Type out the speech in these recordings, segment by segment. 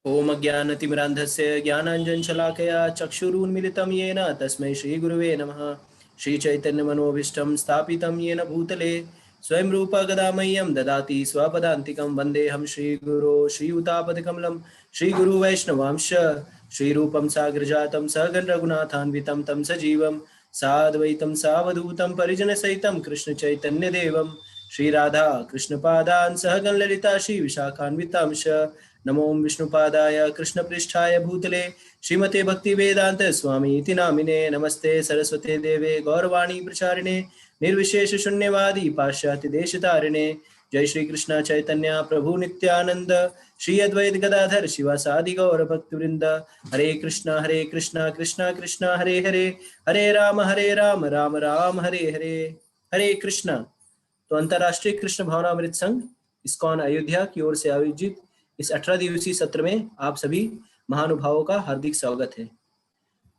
ओम अज्ञानतिमिरान्धस्य ज्ञानाञ्जनशलाकया चक्षुरुन्मिलितं येन तस्मै श्रीगुरुवे नमः। श्रीचैतन्यमनोभीष्टं स्थापितं येन भूतले स्वयं रूपा गदामह्यं ददाति स्वपदान्तिकं। वन्देऽहं श्रीगुरो श्रीयुतापदकमलं श्रीगुरुवैष्णवांश श्रीरूपं साग्रजातं सहगण रघुनाथान्वितं तं सजीवं साद्वैतं सावधूतं परिजनसहितं कृष्णचैतन्यदेवं श्रीराधा कृष्णपादान् सहगण ललिता श्रीविशाखान्वितांश। नमो विष्णुपादाय कृष्णपृष्ठाय भूतले श्रीमते भक्तिवेदांत स्वामी इति नामिने। नमस्ते सरस्वते देवे गौरवाणी प्रचारिणे निर्विशेष शून्यवादी पाश्चात्य देशतारिणे। जय श्री कृष्ण चैतन्य प्रभु नित्यानंद श्री अद्वैत गदाधर शिवासादि गौर भक्तवृंद। हरे कृष्णा कृष्णा कृष्णा हरे हरे, हरे राम राम राम हरे हरे। हरे कृष्णा। तो अंतर्राष्ट्रीय कृष्ण भावनामृत संघ इस्कॉन अयोध्या की ओर से आयोजित इस 18 दिवसीय सत्र में आप सभी महानुभावों का हार्दिक स्वागत है।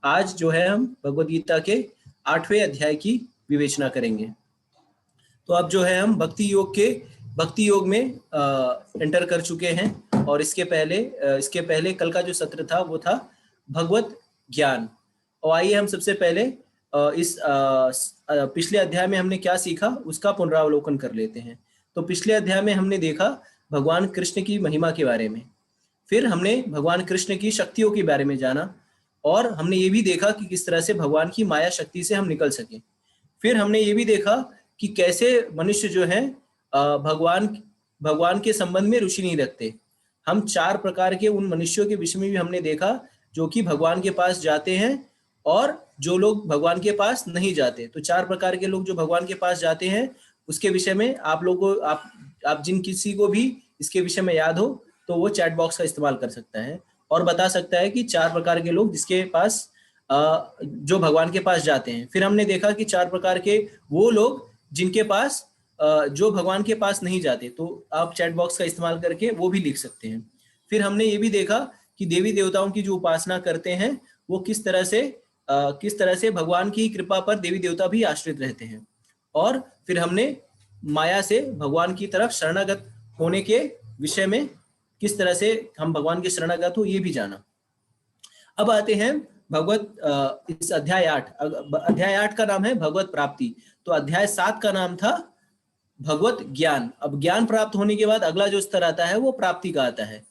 आज जो है हम भगवद गीता के 8वें अध्याय की विवेचना करेंगे। तो अब जो है हम भक्ति योग में एंटर कर चुके हैं और इसके पहले कल का जो सत्र था वो था भगवत ज्ञान। और आइए हम सबसे पहले इस पिछले अध्याय में हमने क्या सीखा उसका पुनरावलोकन कर लेते हैं। तो पिछले अध्याय में हमने देखा भगवान कृष्ण की महिमा के बारे में, फिर हमने भगवान कृष्ण की शक्तियों के बारे में जाना और हमने ये भी देखा कि किस तरह से भगवान की माया शक्ति से हम निकल सके। फिर हमने ये भी देखा कि कैसे मनुष्य जो है भगवान के संबंध में रुचि नहीं रखते। हम 4 प्रकार के उन मनुष्यों के विषय में भी हमने देखा जो कि भगवान के पास जाते हैं और जो लोग भगवान के पास नहीं जाते। तो 4 प्रकार के लोग जो भगवान के पास जाते हैं उसके विषय में आप लोगों को आप जिन किसी को भी इसके विषय में याद हो तो वो चैट बॉक्स का इस्तेमाल कर सकता है और बता सकता है कि 4 प्रकार के लोग जिसके पास जो भगवान के पास जाते हैं। फिर हमने देखा कि 4 प्रकार के वो लोग जिनके पास जो भगवान के पास नहीं जाते, तो आप चैट बॉक्स का इस्तेमाल करके वो भी लिख सकते हैं। फिर हमने ये भी देखा कि देवी देवताओं की जो उपासना करते हैं वो किस तरह से भगवान की कृपा पर देवी देवता भी आश्रित रहते हैं। और फिर हमने माया से भगवान की तरफ शरणागत होने के विषय में किस तरह से हम भगवान के शरणागत हो ये भी जाना। अब आते हैं भगवत इस अध्याय 8 का नाम है भगवत प्राप्ति। तो अध्याय 7 का नाम था भगवत ज्ञान। अब ज्ञान प्राप्त होने के बाद अगला जो स्तर आता है वो प्राप्ति का आता है।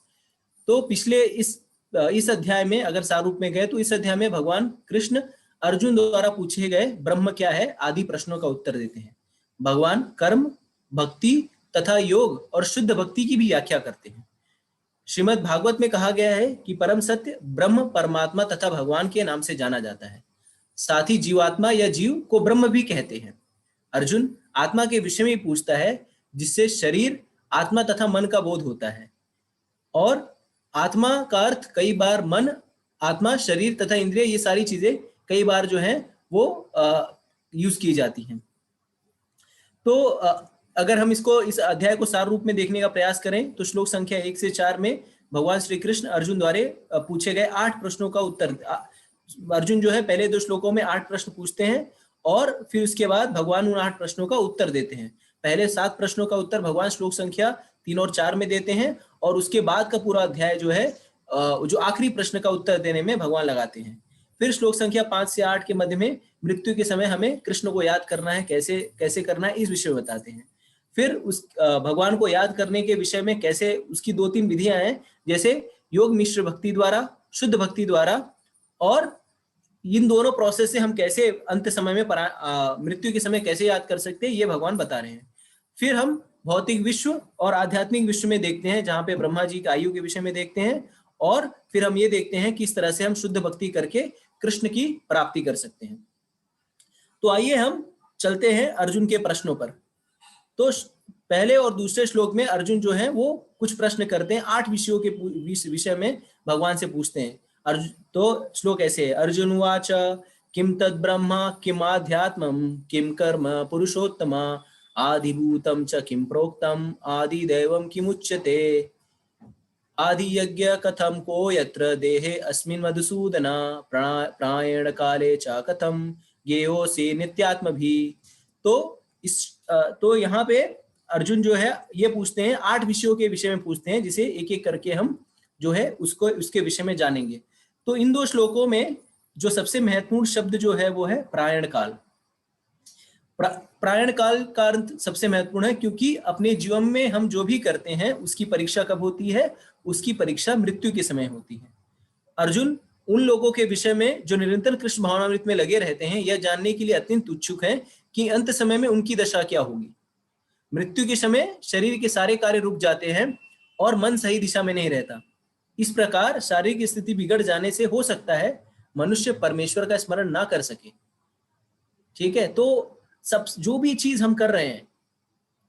तो पिछले इस अध्याय में अगर सारूप में गए तो इस अध्याय में भगवान कृष्ण अर्जुन द्वारा पूछे गए ब्रह्म क्या है आदि प्रश्नों का उत्तर देते हैं। भगवान कर्म, भक्ति तथा योग और शुद्ध भक्ति की भी व्याख्या करते हैं। श्रीमद् भागवत में कहा गया है कि परम सत्य ब्रह्म परमात्मा तथा भगवान के नाम से जाना जाता है। साथ ही जीवात्मा या जीव को ब्रह्म भी कहते हैं। अर्जुन आत्मा के विषय में पूछता है जिससे शरीर, आत्मा तथा मन का बोध होता है। और आत्मा का अर्थ कई बार मन, आत्मा, शरीर तथा इंद्रिय ये सारी चीजें कई बार जो है वो यूज की जाती हैं। तो अगर हम इस अध्याय को सार रूप में देखने का प्रयास करें तो श्लोक संख्या 1 से 4 में भगवान श्री कृष्ण अर्जुन द्वारा पूछे गए 8 प्रश्नों का उत्तर, अर्जुन जो है पहले 2 श्लोकों में 8 प्रश्न पूछते हैं और फिर उसके बाद भगवान उन 8 प्रश्नों का उत्तर देते हैं। पहले 7 प्रश्नों का उत्तर भगवान श्लोक संख्या 3 और 4 में देते हैं और उसके बाद का पूरा अध्याय जो है जो आखिरी प्रश्न का उत्तर देने में भगवान लगाते हैं। फिर श्लोक संख्या 5 से 8 के मध्य में मृत्यु के समय हमें कृष्ण को याद करना है, कैसे करना है इस विषय में बताते हैं। फिर उस भगवान को याद करने के विषय में कैसे उसकी 2-3 विधियां हैं, जैसे योग मिश्र भक्ति द्वारा, शुद्ध भक्ति द्वारा, और इन दोनों प्रोसेस से हम कैसे अंत समय में मृत्यु के समय कैसे याद कर सकते हैं ये भगवान बता रहे हैं। फिर हम भौतिक विश्व और आध्यात्मिक विश्व में देखते हैं जहां पे ब्रह्मा जी का आयु के विषय में देखते हैं और फिर हम ये देखते हैं कि इस तरह से हम शुद्ध भक्ति करके कृष्ण की प्राप्ति कर सकते हैं। तो आइए हम चलते हैं अर्जुन के प्रश्नों पर। तो पहले और दूसरे श्लोक में अर्जुन जो है वो कुछ प्रश्न करते हैं, 8 विषयों के विषय में भगवान से पूछते हैं। तो श्लोक ऐसे है, अर्जुन उवाच किम तद ब्रह्म किम आध्यात्मम किम कर्म पुरुषोत्तम आदिभूतम च किम प्रोक्तम आदि दैवम किमुच्यते आदि यज्ञ कथम को यत्र देहे अस्मिन् मधुसूदन प्रायण काले च कथम ज्ञेयोसि नित्यात्म भी। तो यहाँ पे अर्जुन जो है ये पूछते हैं 8 विषयों के विषय में पूछते हैं जिसे एक एक करके हम जो है उसको उसके विषय में जानेंगे। तो इन 2 श्लोकों में जो सबसे महत्वपूर्ण शब्द जो है वो है प्रायण काल। प्रायण काल का अर्थ सबसे महत्वपूर्ण है, क्योंकि अपने जीवन में हम जो भी करते हैं उसकी परीक्षा कब होती है? उसकी परीक्षा मृत्यु के समय होती है। अर्जुन उन लोगों के विषय में जो निरंतर कृष्ण भावनामृत में लगे रहते हैं, यह जानने के लिए अत्यंत उत्सुक हैं कि अंत समय में उनकी दशा क्या होगी। मृत्यु के समय शरीर के सारे कार्य रुक जाते हैं और मन सही दिशा में नहीं रहता। इस प्रकार शारीरिक स्थिति बिगड़ जाने से हो सकता है मनुष्य परमेश्वर का स्मरण ना कर सके। ठीक है, तो सब जो भी चीज हम कर रहे हैं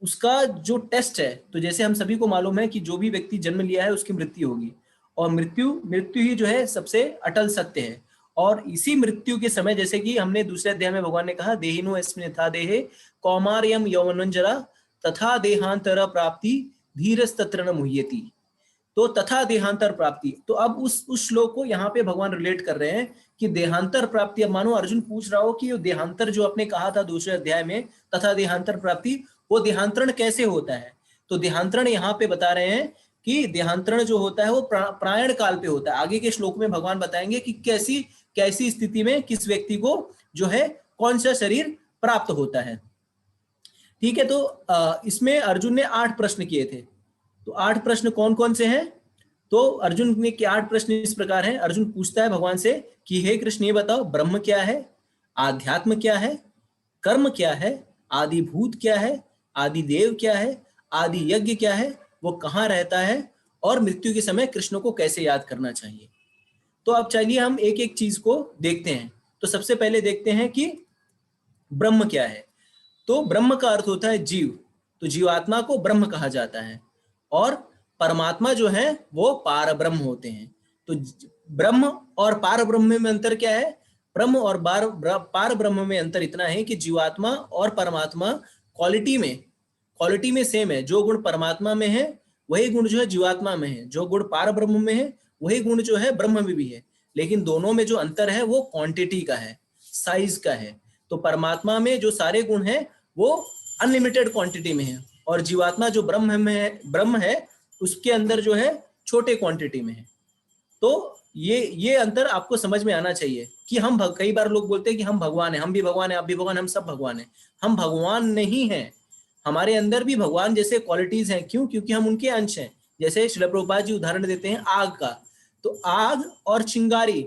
उसका जो टेस्ट है, तो जैसे हम सभी को मालूम है कि जो भी व्यक्ति जन्म लिया है उसकी मृत्यु होगी, और मृत्यु ही जो है सबसे अटल सत्य है। और इसी मृत्यु के समय, जैसे कि हमने दूसरे अध्याय में भगवान ने कहा, देहिनो अस्मिन् यथा देहे कौमार्यम यौवनंजरा तथा देहांतर प्राप्ति धीरस्तत्र न मुह्यति। तो तथा देहांतर प्राप्ति, तो अब उस श्लोक को यहाँ पे भगवान रिलेट कर रहे हैं कि देहांतर प्राप्ति। अब मानो अर्जुन पूछ रहा हो कि देहांतर जो आपने कहा था दूसरे अध्याय में, तथा देहांतर प्राप्ति, वो देहांतरण कैसे होता है? तो देहांतरण यहाँ पे बता रहे हैं कि देहांतरण जो होता है वो प्रायण काल पे होता है। आगे के श्लोक में भगवान बताएंगे कि कैसी स्थिति में किस व्यक्ति को जो है कौन सा शरीर प्राप्त होता है। ठीक है, तो इसमें अर्जुन ने 8 प्रश्न किए थे। तो 8 प्रश्न कौन कौन से हैं? तो अर्जुन ने के 8 प्रश्न इस प्रकार हैं। अर्जुन पूछता है भगवान से कि हे कृष्ण, ये बताओ ब्रह्म क्या है, आध्यात्म क्या है, कर्म क्या है, आदि भूत क्या है, आदि देव क्या है, आदि यज्ञ क्या है, वो कहाँ रहता है, और मृत्यु के समय कृष्ण को कैसे याद करना चाहिए। तो अब चलिए हम एक एक चीज को देखते हैं। तो सबसे पहले देखते हैं कि ब्रह्म क्या है। तो ब्रह्म का अर्थ होता है जीव, तो जीवात्मा को ब्रह्म कहा जाता है, और परमात्मा जो है वो पार ब्रह्म होते हैं। तो ब्रह्म और पार ब्रह्म में अंतर क्या है? ब्रह्म और पार ब्रह्म में अंतर इतना है कि जीवात्मा और परमात्मा क्वालिटी में सेम है। जो गुण परमात्मा में है वही गुण जो है जीवात्मा में है, जो गुण पार ब्रह्म में है वही गुण जो है ब्रह्म में भी है। लेकिन दोनों में जो अंतर है वो क्वांटिटी का है, साइज का है। तो परमात्मा में जो सारे गुण हैं वो अनलिमिटेड क्वांटिटी में है, और जीवात्मा जो ब्रह्म है उसके अंदर जो है छोटे क्वांटिटी में है। तो ये अंतर आपको समझ में आना चाहिए कि कई बार लोग बोलते हैं कि हम भगवान हैं, हम भी भगवान हैं, आप भी भगवान, हम सब भगवान हैं। हम भगवान नहीं हैं, हमारे अंदर भी भगवान जैसे क्वालिटीज हैं। क्यों? क्योंकि हम उनके अंश हैं। जैसे श्रील प्रभुपाद जी उदाहरण देते हैं आग का, तो आग और चिंगारी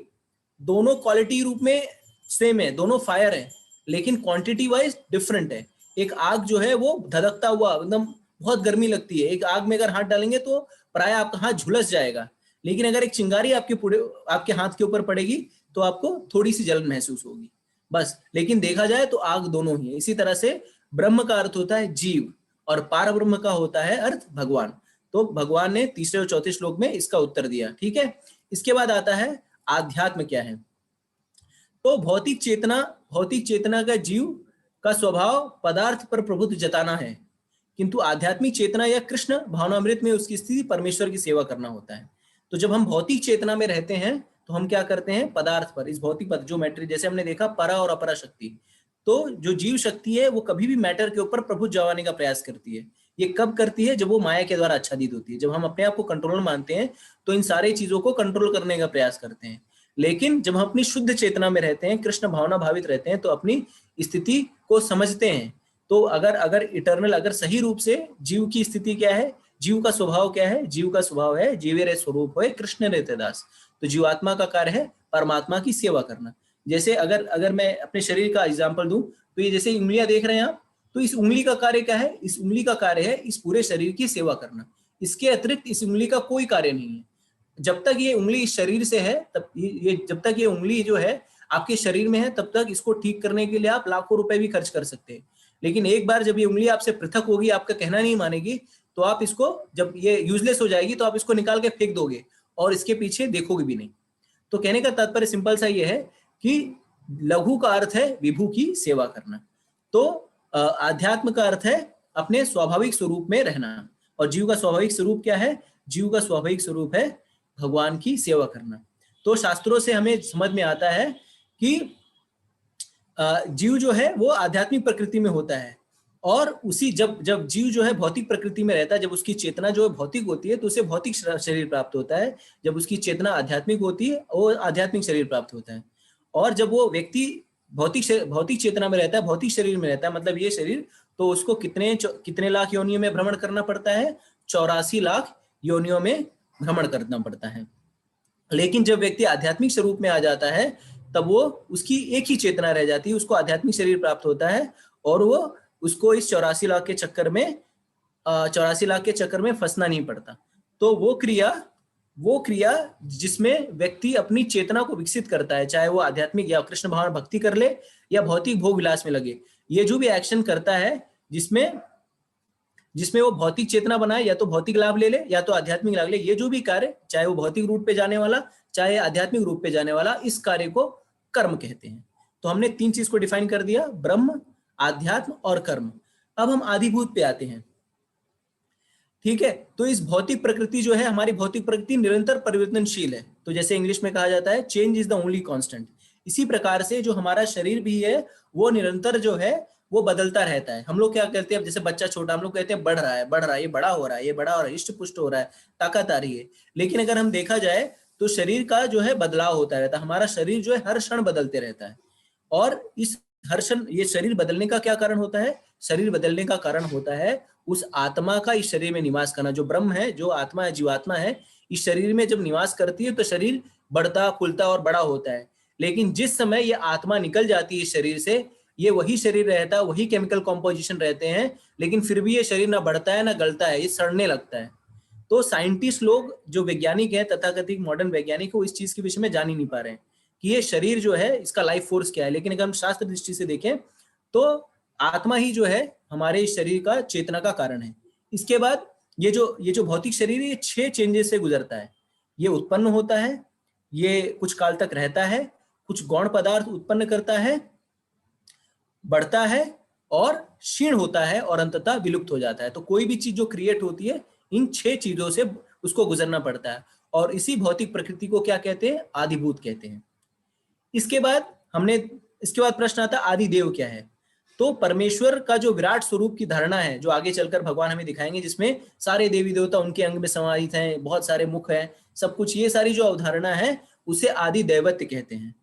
दोनों क्वालिटी रूप में सेम है, दोनों फायर है, लेकिन क्वांटिटी वाइज डिफरेंट है। एक आग जो है वो धधकता हुआ एकदम बहुत गर्मी लगती है, एक आग में अगर हाथ डालेंगे तो प्राय आपका हाथ झुलस जाएगा। लेकिन अगर एक चिंगारी आपके हाथ के ऊपर पड़ेगी तो आपको थोड़ी सी जलन महसूस होगी, बस। लेकिन देखा जाए तो आग दोनों ही है। इसी तरह से ब्रह्म का अर्थ होता है जीव, और पार ब्रह्म का होता है अर्थ भगवान। तो भगवान ने तीसरे और चौथे श्लोक में इसका उत्तर दिया। ठीक है, इसके बाद आता है आध्यात्म क्या है। तो भौतिक चेतना का जीव का स्वभाव पदार्थ पर प्रभुत्व जताना है, किंतु आध्यात्मिक चेतना या कृष्ण भावनामृत में उसकी स्थिति परमेश्वर की सेवा करना होता है। तो जब हम भौतिक चेतना में रहते हैं तो हम क्या करते हैं? पदार्थ पर, इस भौतिक जो मैटर, जैसे हमने देखा परा और अपरा शक्ति। तो जो जीव शक्ति है वो कभी भी मैटर के ऊपर प्रभुत्व जमाने का प्रयास करती है। ये कब करती है? जब वो माया के द्वारा आच्छादित होती है। जब हम अपने आप को कंट्रोल मानते हैं तो इन सारी चीजों को कंट्रोल करने का प्रयास करते हैं। लेकिन जब हम अपनी शुद्ध चेतना में रहते हैं, कृष्ण भावना भावित रहते हैं, तो अपनी स्थिति को समझते हैं। तो अगर इटर्नल, अगर सही रूप से जीव की स्थिति क्या है, जीव का स्वभाव क्या है? जीव का स्वभाव है जीवेरे स्वरूप है कृष्ण रहते दास। तो जीवात्मा का कार्य है परमात्मा की सेवा करना। जैसे अगर मैं अपने शरीर का एग्जांपल दूं, तो ये जैसे उंगलियां देख रहे हैं आप, तो इस उंगली का कार्य क्या है? इस उंगली का कार्य है इस पूरे शरीर की सेवा करना। इसके अतिरिक्त इस उंगली का कोई कार्य नहीं है। जब तक ये उंगली इस शरीर से है, जब तक ये उंगली जो है आपके शरीर में है, तब तक इसको ठीक करने के लिए आप लाखों रुपए भी खर्च कर सकते हैं। लेकिन एक बार जब ये उंगली आपसे पृथक होगी, आपका कहना नहीं मानेगी, तो आप इसको, जब ये यूजलेस हो जाएगी तो आप इसको निकाल के फेंक दोगे और इसके पीछे देखोगे भी नहीं। तो कहने का तात्पर्य सिंपल सा ये है कि लघु का अर्थ है विभु की सेवा करना। तो आध्यात्म का अर्थ है अपने स्वाभाविक स्वरूप में रहना। और जीव का स्वाभाविक स्वरूप क्या है? जीव का स्वाभाविक स्वरूप है भगवान की सेवा करना। तो शास्त्रों से हमें समझ में आता है कि जीव जो है वो आध्यात्मिक प्रकृति में होता है, और उसी जब जब जीव जो है भौतिक प्रकृति में रहता है, जब उसकी चेतना जो है भौतिक होती है तो उसे भौतिक शरीर प्राप्त होता है। जब उसकी चेतना आध्यात्मिक होती है वो आध्यात्मिक शरीर प्राप्त होता है। और जब वो व्यक्ति भौतिक चेतना में रहता है, भौतिक शरीर में रहता है, मतलब ये शरीर, तो उसको कितने लाख योनियों में भ्रमण करना पड़ता है? 84 लाख योनियों में भ्रमण करना पड़ता है। लेकिन जब व्यक्ति आध्यात्मिक स्वरूप में आ जाता है तब वो उसकी एक ही चेतना रह जाती है, उसको आध्यात्मिक शरीर प्राप्त होता है और वो उसको इस 84 लाख के चक्कर में फंसना नहीं पड़ता। तो वो क्रिया जिसमें व्यक्ति अपनी चेतना को विकसित करता है, चाहे वो आध्यात्मिक या कृष्ण भावना भक्ति कर ले या भौतिक भोग विलास में लगे, ये जो भी एक्शन करता है जिसमें वो भौतिक चेतना बनाए, या तो भौतिक लाभ ले ले या तो आध्यात्मिक लाभ ले, ये जो भी कार्य, चाहे वो भौतिक रूप पे जाने वाला चाहे आध्यात्मिक रूप पे जाने वाला, इस कार्य को कर्म कहते हैं। तो हमने 3 चीज को डिफाइन कर दिया, ब्रह्म, आध्यात्म और कर्म। अब हम आदिभूत पे आते हैं। ठीक है, तो इस भौतिक प्रकृति जो है, हमारी भौतिक प्रकृति निरंतर परिवर्तनशील है। तो जैसे इंग्लिश में कहा जाता है change is the only constant, इसी प्रकार से जो हमारा शरीर भी है वो निरंतर जो है वो बदलता रहता है। हम लोग क्या कहते हैं, जैसे बच्चा छोटा, हम लोग कहते हैं बढ़ रहा है, ये बड़ा हो रहा है, ये बड़ा हो रहा है, इष्ट पुष्ट हो रहा है, ताकत आ रही है। लेकिन अगर हम देखा जाए तो शरीर का जो है बदलाव होता रहता है। हमारा शरीर जो है हर क्षण बदलते रहता है। और इस हर क्षण ये शरीर बदलने का क्या कारण होता है? शरीर बदलने का कारण होता है उस आत्मा का इस शरीर में निवास करना। जो ब्रह्म है, जो आत्मा है, जीवात्मा है, इस शरीर में जब निवास करती है तो शरीर बढ़ता फूलता और बड़ा होता है। लेकिन जिस समय ये आत्मा निकल जाती है इस शरीर से, ये वही शरीर रहता है, वही केमिकल कॉम्पोजिशन रहते हैं, लेकिन फिर भी ये शरीर ना बढ़ता है ना गलता है, ये सड़ने लगता है। तो साइंटिस्ट लोग, जो वैज्ञानिक है, तथाकथित मॉडर्न वैज्ञानिक, वो इस चीज के विषय में जान ही नहीं पा रहे हैं कि ये शरीर जो है इसका लाइफ फोर्स क्या है। लेकिन अगर हम शास्त्र दृष्टि से देखें तो आत्मा ही जो है हमारे इस शरीर का चेतना का कारण है। इसके बाद ये जो भौतिक शरीर है, ये 6 चेंजेस से गुजरता है। ये उत्पन्न होता है, ये कुछ काल तक रहता है, कुछ गौण पदार्थ उत्पन्न करता है, बढ़ता है और क्षीण होता है और अंततः विलुप्त हो जाता है। तो कोई भी चीज जो क्रिएट होती है, इन 6 चीजों से उसको गुजरना पड़ता है। और इसी भौतिक प्रकृति को क्या कहते हैं? आदिभूत कहते हैं। इसके बाद प्रश्न आता है आदि देव क्या है? तो परमेश्वर का जो विराट स्वरूप की धारणा है, जो आगे चलकर भगवान हमें दिखाएंगे, जिसमें सारे देवी देवता उनके अंग में समाहित हैं, बहुत सारे मुख हैं, सब कुछ, ये सारी जो अवधारणा है उसे आदि दैवत्य कहते हैं।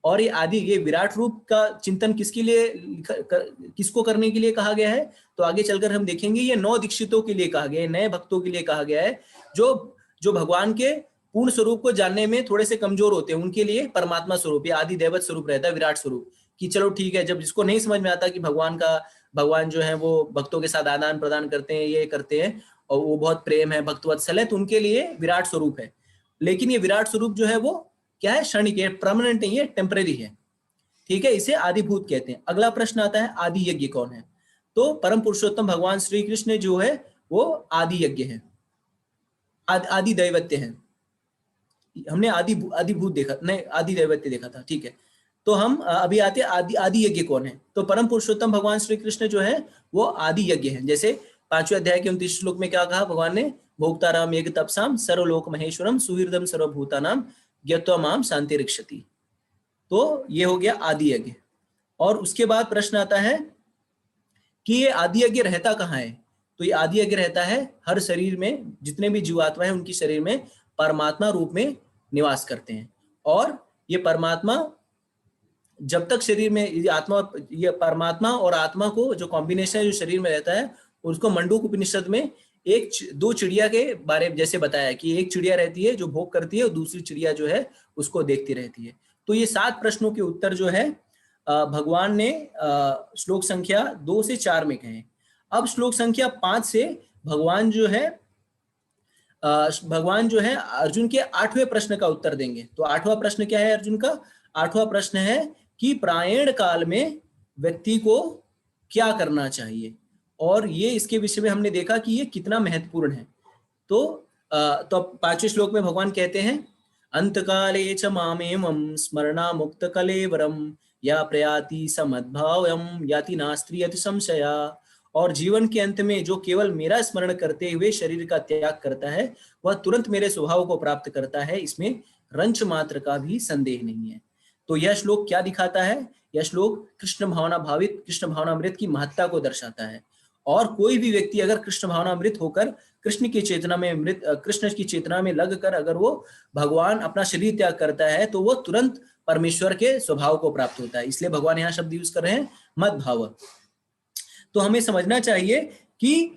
और ये विराट रूप का चिंतन किसको करने के लिए कहा गया है? तो आगे चलकर हम देखेंगे ये 9 दीक्षितों के लिए कहा गया है, नए भक्तों के लिए कहा गया है, जो भगवान के पूर्ण स्वरूप को जानने में थोड़े से कमजोर होते हैं। उनके लिए परमात्मा स्वरूप या आदि दैवत स्वरूप रहता है, विराट स्वरूप, कि चलो ठीक है, जब जिसको नहीं समझ में आता कि भगवान जो है वो भक्तों के साथ आदान प्रदान करते हैं, ये करते हैं और वो बहुत प्रेम है, भक्तवत्सल है, तो उनके लिए विराट स्वरूप है। लेकिन ये विराट स्वरूप जो है वो क्या है? क्षणिक है, परमानेंट नहीं है, टेम्परेरी है। ठीक है, इसे आदिभूत कहते हैं। अगला प्रश्न आता है आदि यज्ञ कौन है? तो परम पुरुषोत्तम भगवान श्री कृष्ण जो है वो आदि यज्ञ है, आदि दैवत्य है। हमने आदिभूत देखा नहीं, आदि दैवत्य देखा था। ठीक है, तो हम अभी आते आदि यज्ञ कौन है? तो परम पुरुषोत्तम भगवान श्री कृष्ण जो है वो आदि यज्ञ है। जैसे 5वें अध्याय के 29 श्लोक में क्या कहा भगवान ने? भोक्ताराम यज्ञ तपसाम सर्वलोक महेश्वरम सुहृदम सर्वभूतानाम ज्ञत्वा माम शांति रिक्षति। तो ये हो गया आदि यज्ञ। और उसके बाद प्रश्न आता है कि ये आदि यज्ञ रहता कहाँ है? तो ये आदि यज्ञ रहता है हर शरीर में, जितने भी जीवात्मा है उनकी शरीर में परमात्मा रूप में निवास करते हैं। और ये परमात्मा जब तक शरीर में ये परमात्मा और आत्मा को जो कॉम्बिनेशन है जो शरीर में रहता है, उसको मंडूक उपनिषद में 2 चिड़िया के बारे में जैसे बताया कि एक चिड़िया रहती है जो भोग करती है और दूसरी चिड़िया जो है उसको देखती रहती है। तो ये 7 प्रश्नों के उत्तर जो है भगवान ने श्लोक संख्या 2 से 4 में कहे। अब श्लोक संख्या 5 से भगवान जो है अर्जुन के 8वें प्रश्न का उत्तर देंगे। तो 8वां प्रश्न क्या है अर्जुन का? 8वां प्रश्न है कि प्रायण काल में व्यक्ति को क्या करना चाहिए, और ये इसके विषय में हमने देखा कि ये कितना महत्वपूर्ण है। तो 5वें श्लोक में भगवान कहते हैं अंतकाले च मामेमं स्मरणा मुक्त कलेवरम या प्रयाति समद्भावयम याति नास्त्री अति संशया। और जीवन के अंत में जो केवल मेरा स्मरण करते हुए शरीर का त्याग करता है वह तुरंत मेरे स्वभाव को प्राप्त करता है, इसमें रंच मात्र का भी संदेह नहीं है। तो यह श्लोक क्या दिखाता है? यह श्लोक कृष्ण भावना भावित कृष्ण भावनामृत की महत्ता को दर्शाता है। और कोई भी व्यक्ति अगर कृष्ण भावनामृत होकर कृष्ण की चेतना में मृत कृष्ण की चेतना में लगकर अगर वो भगवान अपना शरीर त्याग करता है तो वो तुरंत परमेश्वर के स्वभाव को प्राप्त होता है। इसलिए भगवान यहाँ शब्द यूज कर रहे हैं मद भाव। तो हमें समझना चाहिए कि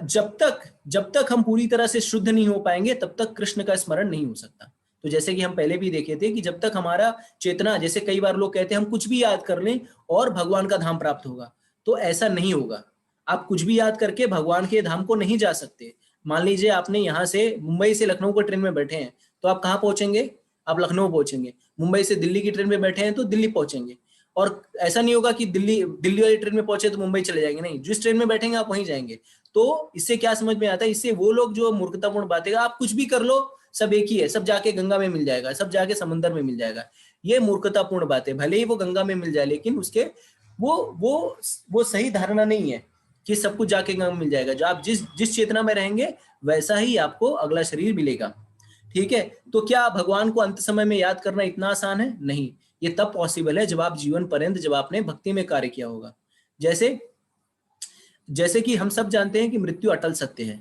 जब तक हम पूरी तरह से शुद्ध नहीं हो पाएंगे तब तक कृष्ण का स्मरण नहीं हो सकता। तो जैसे कि हम पहले भी देखे थे कि जब तक हमारा चेतना, जैसे कई बार लोग कहते हैं हम कुछ भी याद कर लें और भगवान का धाम प्राप्त होगा, तो ऐसा नहीं होगा। आप कुछ भी याद करके भगवान के धाम को नहीं जा सकते। मान लीजिए आपने यहाँ से मुंबई से लखनऊ को ट्रेन में बैठे हैं, तो आप कहाँ पहुंचेंगे? आप लखनऊ पहुंचेंगे। मुंबई से दिल्ली की ट्रेन में बैठे हैं तो दिल्ली पहुंचेंगे। और ऐसा नहीं होगा कि दिल्ली वाली ट्रेन में पहुंचे तो मुंबई चले जाएंगे, नहीं, जिस ट्रेन में बैठेंगे आप वहीं जाएंगे। तो इससे क्या समझ में आता है? इससे वो लोग जो मूर्खतापूर्ण बातें, आप कुछ भी कर लो सब एक ही है, सब जाके गंगा में मिल जाएगा, सब जाके समंदर में मिल जाएगा, ये मूर्खतापूर्ण बातें। भले ही वो गंगा में मिल जाए लेकिन उसके वो सही धारणा नहीं है कि सब कुछ जाके गंगा में मिल जाएगा। जो आप जिस चेतना में रहेंगे वैसा ही आपको अगला शरीर मिलेगा। ठीक है, तो क्या भगवान को अंत समय में याद करना इतना आसान है? नहीं, ये तब पॉसिबल है जब आप जीवन पर्यंत, जब आपने भक्ति में कार्य किया होगा। जैसे कि हम सब जानते हैं कि मृत्यु अटल सत्य है,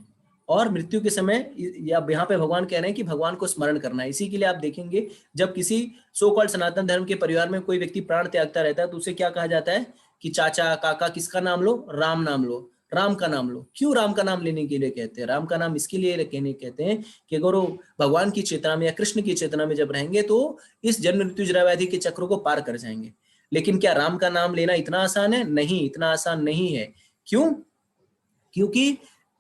और मृत्यु के समय या यहाँ पे भगवान कह रहे हैं कि भगवान को स्मरण करना है। इसी के लिए आप देखेंगे जब किसी सो कॉल्ड सनातन धर्म के परिवार में कोई व्यक्ति प्राण त्यागता रहता है तो उसे क्या कहा जाता है कि चाचा काका किसका नाम लो? राम नाम लो, राम का नाम लो। क्यों राम का नाम लेने के लिए कहते हैं? राम का नाम इसके लिए कहते हैं कि अगर वो भगवान की चेतना में या कृष्ण की चेतना में जब रहेंगे तो इस जन्म मृत्यु जरा व्याधि के चक्र को पार कर जाएंगे। लेकिन क्या राम का नाम लेना इतना आसान है? नहीं, इतना आसान नहीं है। क्यों?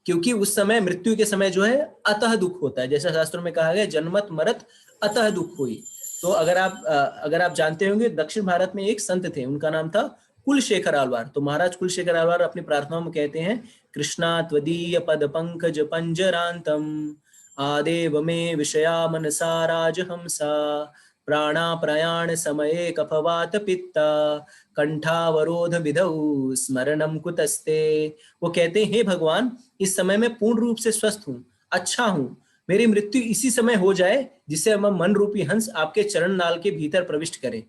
क्योंकि उस समय, मृत्यु के समय जो है अतः दुख होता है। जैसा शास्त्रों में कहा गया जन्मत मरत अतः दुख हुई। तो अगर आप जानते होंगे, दक्षिण भारत में एक संत थे, उनका नाम था कुलशेखर आलवार। तो महाराज कुलशेखर आलवार अपनी प्रार्थनाओं में कहते हैं, कृष्णा त्वदीय पद पंकज पंजरांतम आदेव में विषया मनसा राजहंसा प्राणा प्रयाण समये कफवात पित्ता कंठावरोध विधौ स्मरणम कुतस्ते। वो कहते हैं, हे भगवान, इस समय मैं पूर्ण रूप से स्वस्थ हूँ, अच्छा हूँ, मेरी मृत्यु इसी समय हो जाए जिससे मैं मन रूपी हंस आपके चरण नाल के भीतर प्रविष्ट करे।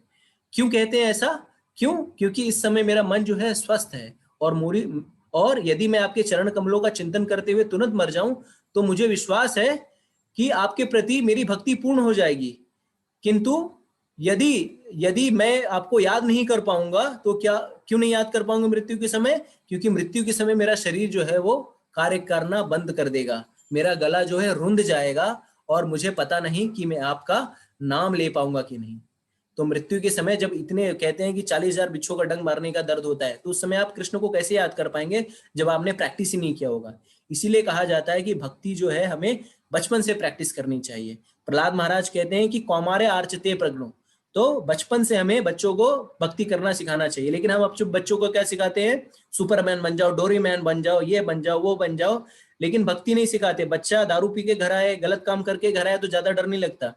क्यों कहते हैं ऐसा? क्यों? क्योंकि इस समय मेरा मन जो है स्वस्थ है, और यदि मैं आपके चरण कमलों का चिंतन करते हुए तुरंत मर जाऊं तो मुझे विश्वास है कि आपके प्रति मेरी भक्ति पूर्ण हो जाएगी। किंतु यदि मैं आपको याद नहीं कर पाऊंगा तो क्यों नहीं याद कर पाऊंगा मृत्यु के समय? क्योंकि मृत्यु के समय मेरा शरीर जो है वो कार्य करना बंद कर देगा, मेरा गला जो है रुंध जाएगा और मुझे पता नहीं कि मैं आपका नाम ले पाऊंगा कि नहीं। तो मृत्यु के समय जब इतने कहते हैं कि 40,000 बिच्छों का डंक मारने का दर्द होता है, तो उस समय आप कृष्ण को कैसे याद कर पाएंगे जब आपने प्रैक्टिस ही नहीं किया होगा। इसीलिए कहा जाता है कि भक्ति जो है हमें बचपन से प्रैक्टिस करनी चाहिए। प्रहलाद महाराज कहते हैं कि कौमारे आर्चते प्रज्ञो, तो बचपन से हमें बच्चों को भक्ति करना सिखाना चाहिए। लेकिन हम अब बच्चों को क्या सिखाते हैं? सुपरमैन बन जाओ, डोरीमैन बन जाओ, ये बन जाओ, वो बन जाओ, लेकिन भक्ति नहीं सिखाते। बच्चा दारू पी के घर आए, गलत काम करके घर आए तो ज्यादा डर नहीं लगता।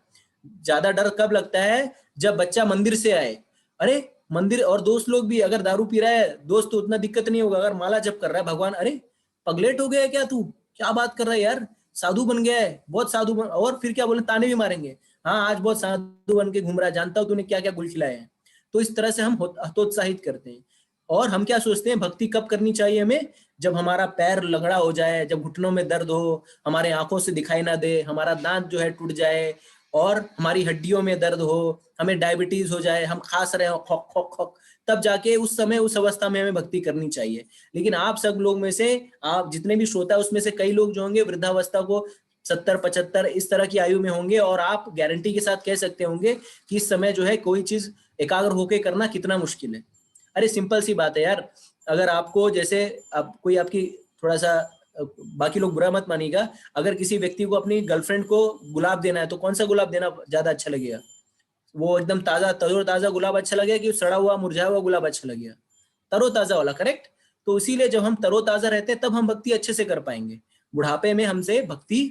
ज्यादा डर कब लगता है? जब बच्चा मंदिर से आए। अरे मंदिर, और दोस्त लोग भी, अगर दारू पी रहा है दोस्त तो उतना दिक्कत नहीं होगा, अगर माला जप कर रहा है भगवान, अरे पगलेट हो गया है क्या तू, क्या बात कर रहा है यार, साधु बन गया है, बहुत साधु बन, और फिर क्या बोले, ताने भी मारेंगे, हाँ आज बहुत साधु बन के घूम रहा है, जानता हूँ तूने क्या क्या गुल खिलाए हैं। तो इस तरह से हम हतोत्साहित करते हैं। और हम क्या सोचते हैं, भक्ति कब करनी चाहिए हमें? जब हमारा पैर लगड़ा हो जाए, जब घुटनों में दर्द हो, हमारे आंखों से दिखाई ना दे, हमारा दांत जो है टूट जाए, और हमारी हड्डियों में दर्द हो, हमें डायबिटीज हो जाए, हम खास रहे हो खोक खोक खोक, तब जाके उस समय, उस अवस्था में हमें भक्ति करनी चाहिए। लेकिन आप सब लोग में से, आप जितने भी श्रोता है उसमें से कई लोग जो होंगे वृद्धावस्था को 70-75 इस तरह की आयु में होंगे, और आप गारंटी के साथ कह सकते होंगे कि इस समय जो है कोई चीज एकाग्र होकर करना कितना मुश्किल है। अरे सिंपल सी बात है यार, अगर आपको, जैसे अब कोई आपकी, थोड़ा सा बाकी लोग बुरा मत मानिएगा, अगर किसी व्यक्ति को अपनी गर्लफ्रेंड को गुलाब देना है तो कौन सा गुलाब देना ज्यादा अच्छा लगेगा? वो एकदम ताजा तरोताजा गुलाब अच्छा लगेगा कि सड़ा हुआ मुरझाया हुआ गुलाब अच्छा लगेगा? तरोताजा वाला, करेक्ट। तो इसीलिए जब हम तरोताजा रहते हैं तब हम भक्ति अच्छे से कर पाएंगे। बुढ़ापे में हमसे भक्ति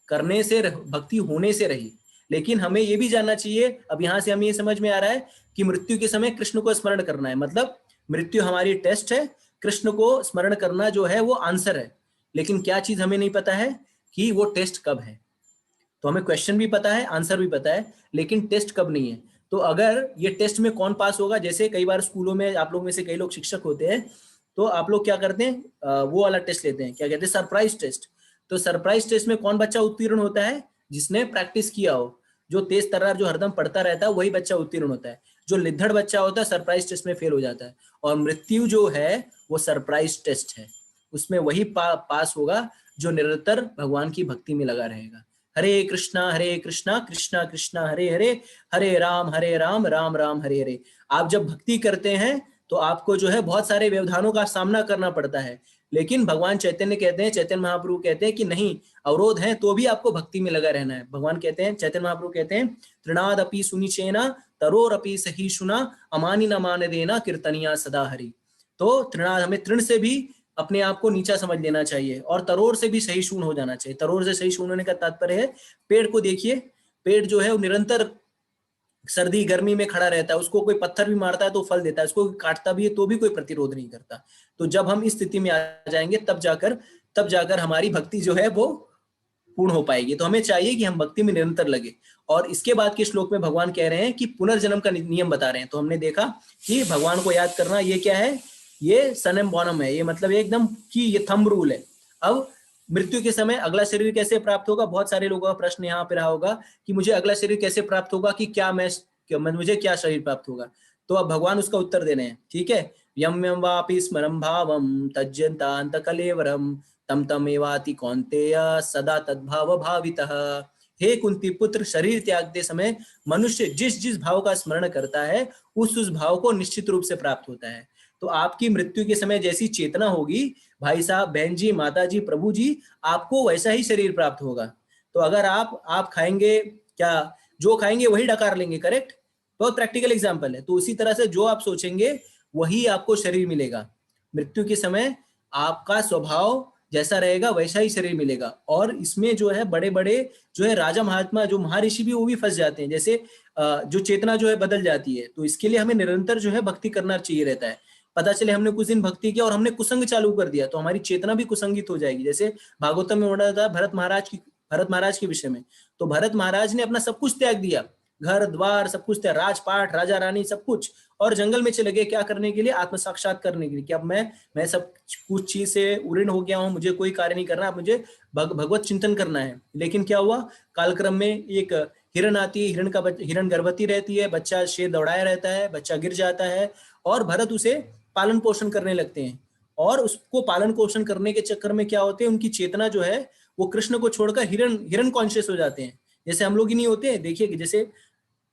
करने से, भक्ति होने से रही। लेकिन हमें ये भी जानना चाहिए, अब यहाँ से हमें ये समझ में आ रहा है कि मृत्यु के समय कृष्ण को स्मरण करना है, मतलब मृत्यु हमारी टेस्ट है, कृष्ण को स्मरण करना जो है वो आंसर है। लेकिन क्या चीज हमें नहीं पता है कि वो टेस्ट कब है। तो हमें क्वेश्चन भी पता है, आंसर भी पता है, लेकिन टेस्ट कब नहीं है। तो अगर ये टेस्ट में कौन पास होगा, जैसे कई बार स्कूलों में आप लोग में से कई लोग शिक्षक होते हैं, तो आप लोग क्या करते हैं, वो वाला टेस्ट लेते हैं, क्या कहते हैं, सरप्राइज टेस्ट। तो सरप्राइज टेस्ट में कौन बच्चा उत्तीर्ण होता है, जिसने प्रैक्टिस किया हो। जो तेज तर्रार जो हरदम पढ़ता रहता है वही बच्चा उत्तीर्ण होता है। जो लिद्धड़ बच्चा होता है सरप्राइज टेस्ट में फेल हो जाता है। और मृत्यु जो है वो सरप्राइज टेस्ट है, उसमें वही पास होगा जो निरंतर भगवान की भक्ति में लगा रहेगा। हरे कृष्णा कृष्णा कृष्णा हरे हरे, हरे राम राम राम हरे हरे। आप जब भक्ति करते हैं तो आपको जो है बहुत सारे व्यवधानों का सामना करना पड़ता है, लेकिन भगवान चैतन्य कहते हैं, चैतन्य महाप्रभु कहते हैं कि नहीं, अवरोध है तो भी आपको भक्ति में लगा रहना है। भगवान कहते हैं, चैतन्य महाप्रभु कहते हैं, तृणाद अपि सुनिचेना तरोर अपि सहिष्णुना अमानि न मान देना कीर्तनिया सदा हरि। तो तृणाद, हमें तृण से भी अपने आप को नीचा समझ लेना चाहिए और तरोर से भी सहिष्णु हो जाना चाहिए। तरोर से सहिष्णु होने का तात्पर्य है, पेड़ को देखिए, पेड़ जो है वो निरंतर सर्दी गर्मी में खड़ा रहता है, उसको कोई पत्थर भी मारता है तो फल देता है, उसको काटता भी है तो भी कोई प्रतिरोध नहीं करता। तो जब हम इस स्थिति में आ जाएंगे तब जाकर हमारी भक्ति जो है वो पूर्ण हो पाएगी। तो हमें चाहिए कि हम भक्ति में निरंतर लगे। और इसके बाद के श्लोक में भगवान कह रहे हैं कि पुनर्जन्म का नियम बता रहे हैं। तो हमने देखा कि भगवान को याद करना ये क्या है, ये सनम बॉनम है, ये मतलब एकदम कि ये थंब रूल है। अब मृत्यु के समय अगला शरीर कैसे प्राप्त होगा, बहुत सारे लोगों का प्रश्न यहाँ पे रहा होगा कि मुझे अगला शरीर कैसे प्राप्त होगा, कि मुझे क्या शरीर प्राप्त होगा। तो अब भगवान उसका उत्तर दे रहे हैं, ठीक है। यम यम वापि स्मरम भावम तज्जंतांत कलेवरम तम तम एवाति कौन्तेय सदा तद्भाव भावितः। हे कुंती पुत्र, शरीर त्यागते समय मनुष्य जिस जिस भाव का स्मरण करता है उस भाव को निश्चित रूप से प्राप्त होता है। तो आपकी मृत्यु के समय जैसी चेतना होगी, भाई साहब, बहन जी, माता जी, प्रभु जी, आपको वैसा ही शरीर प्राप्त होगा। तो अगर आप खाएंगे, क्या जो खाएंगे वही डकार लेंगे, करेक्ट। बहुत प्रैक्टिकल एग्जांपल है। तो उसी तरह से जो आप सोचेंगे वही आपको शरीर मिलेगा। मृत्यु के समय आपका स्वभाव जैसा रहेगा वैसा ही शरीर मिलेगा। और इसमें जो है बड़े बड़े जो है राजा महात्मा, जो महर्षि भी, वो भी फंस जाते हैं। जैसे जो चेतना जो है बदल जाती है, तो इसके लिए हमें निरंतर जो है भक्ति करना चाहिए रहता है। पता चले हमने कुछ दिन भक्ति किया और हमने कुसंग चालू कर दिया तो हमारी चेतना भी कुसंगित हो जाएगी। जैसे भागवतम में वर्णन था भरत महाराज के विषय में। तो भरत महाराज ने अपना सब कुछ त्याग दिया, घर द्वार सब कुछ त्याग, राजपाट, राजा रानी सब कुछ, और जंगल में चले गए। क्या करने के लिए? आत्म साक्षात करने के लिए, कि अब मैं सब कुछ चीज से उऋण हो गया हूँ, मुझे कोई कार्य नहीं करना, अब मुझे भगवत चिंतन करना है। लेकिन क्या हुआ, कालक्रम में एक हिरण आती है, हिरण गर्भवती रहती है, बच्चा शेर दौड़ाया रहता है, बच्चा गिर जाता है और भरत उसे पालन पोषण करने लगते हैं। और उसको पालन पोषण करने के चक्कर में क्या होते हैं, उनकी चेतना जो है वो कृष्ण को छोड़कर हिरण कॉन्शियस हो जाते हैं। जैसे हम लोग ही नहीं होते हैं। देखिए कि जैसे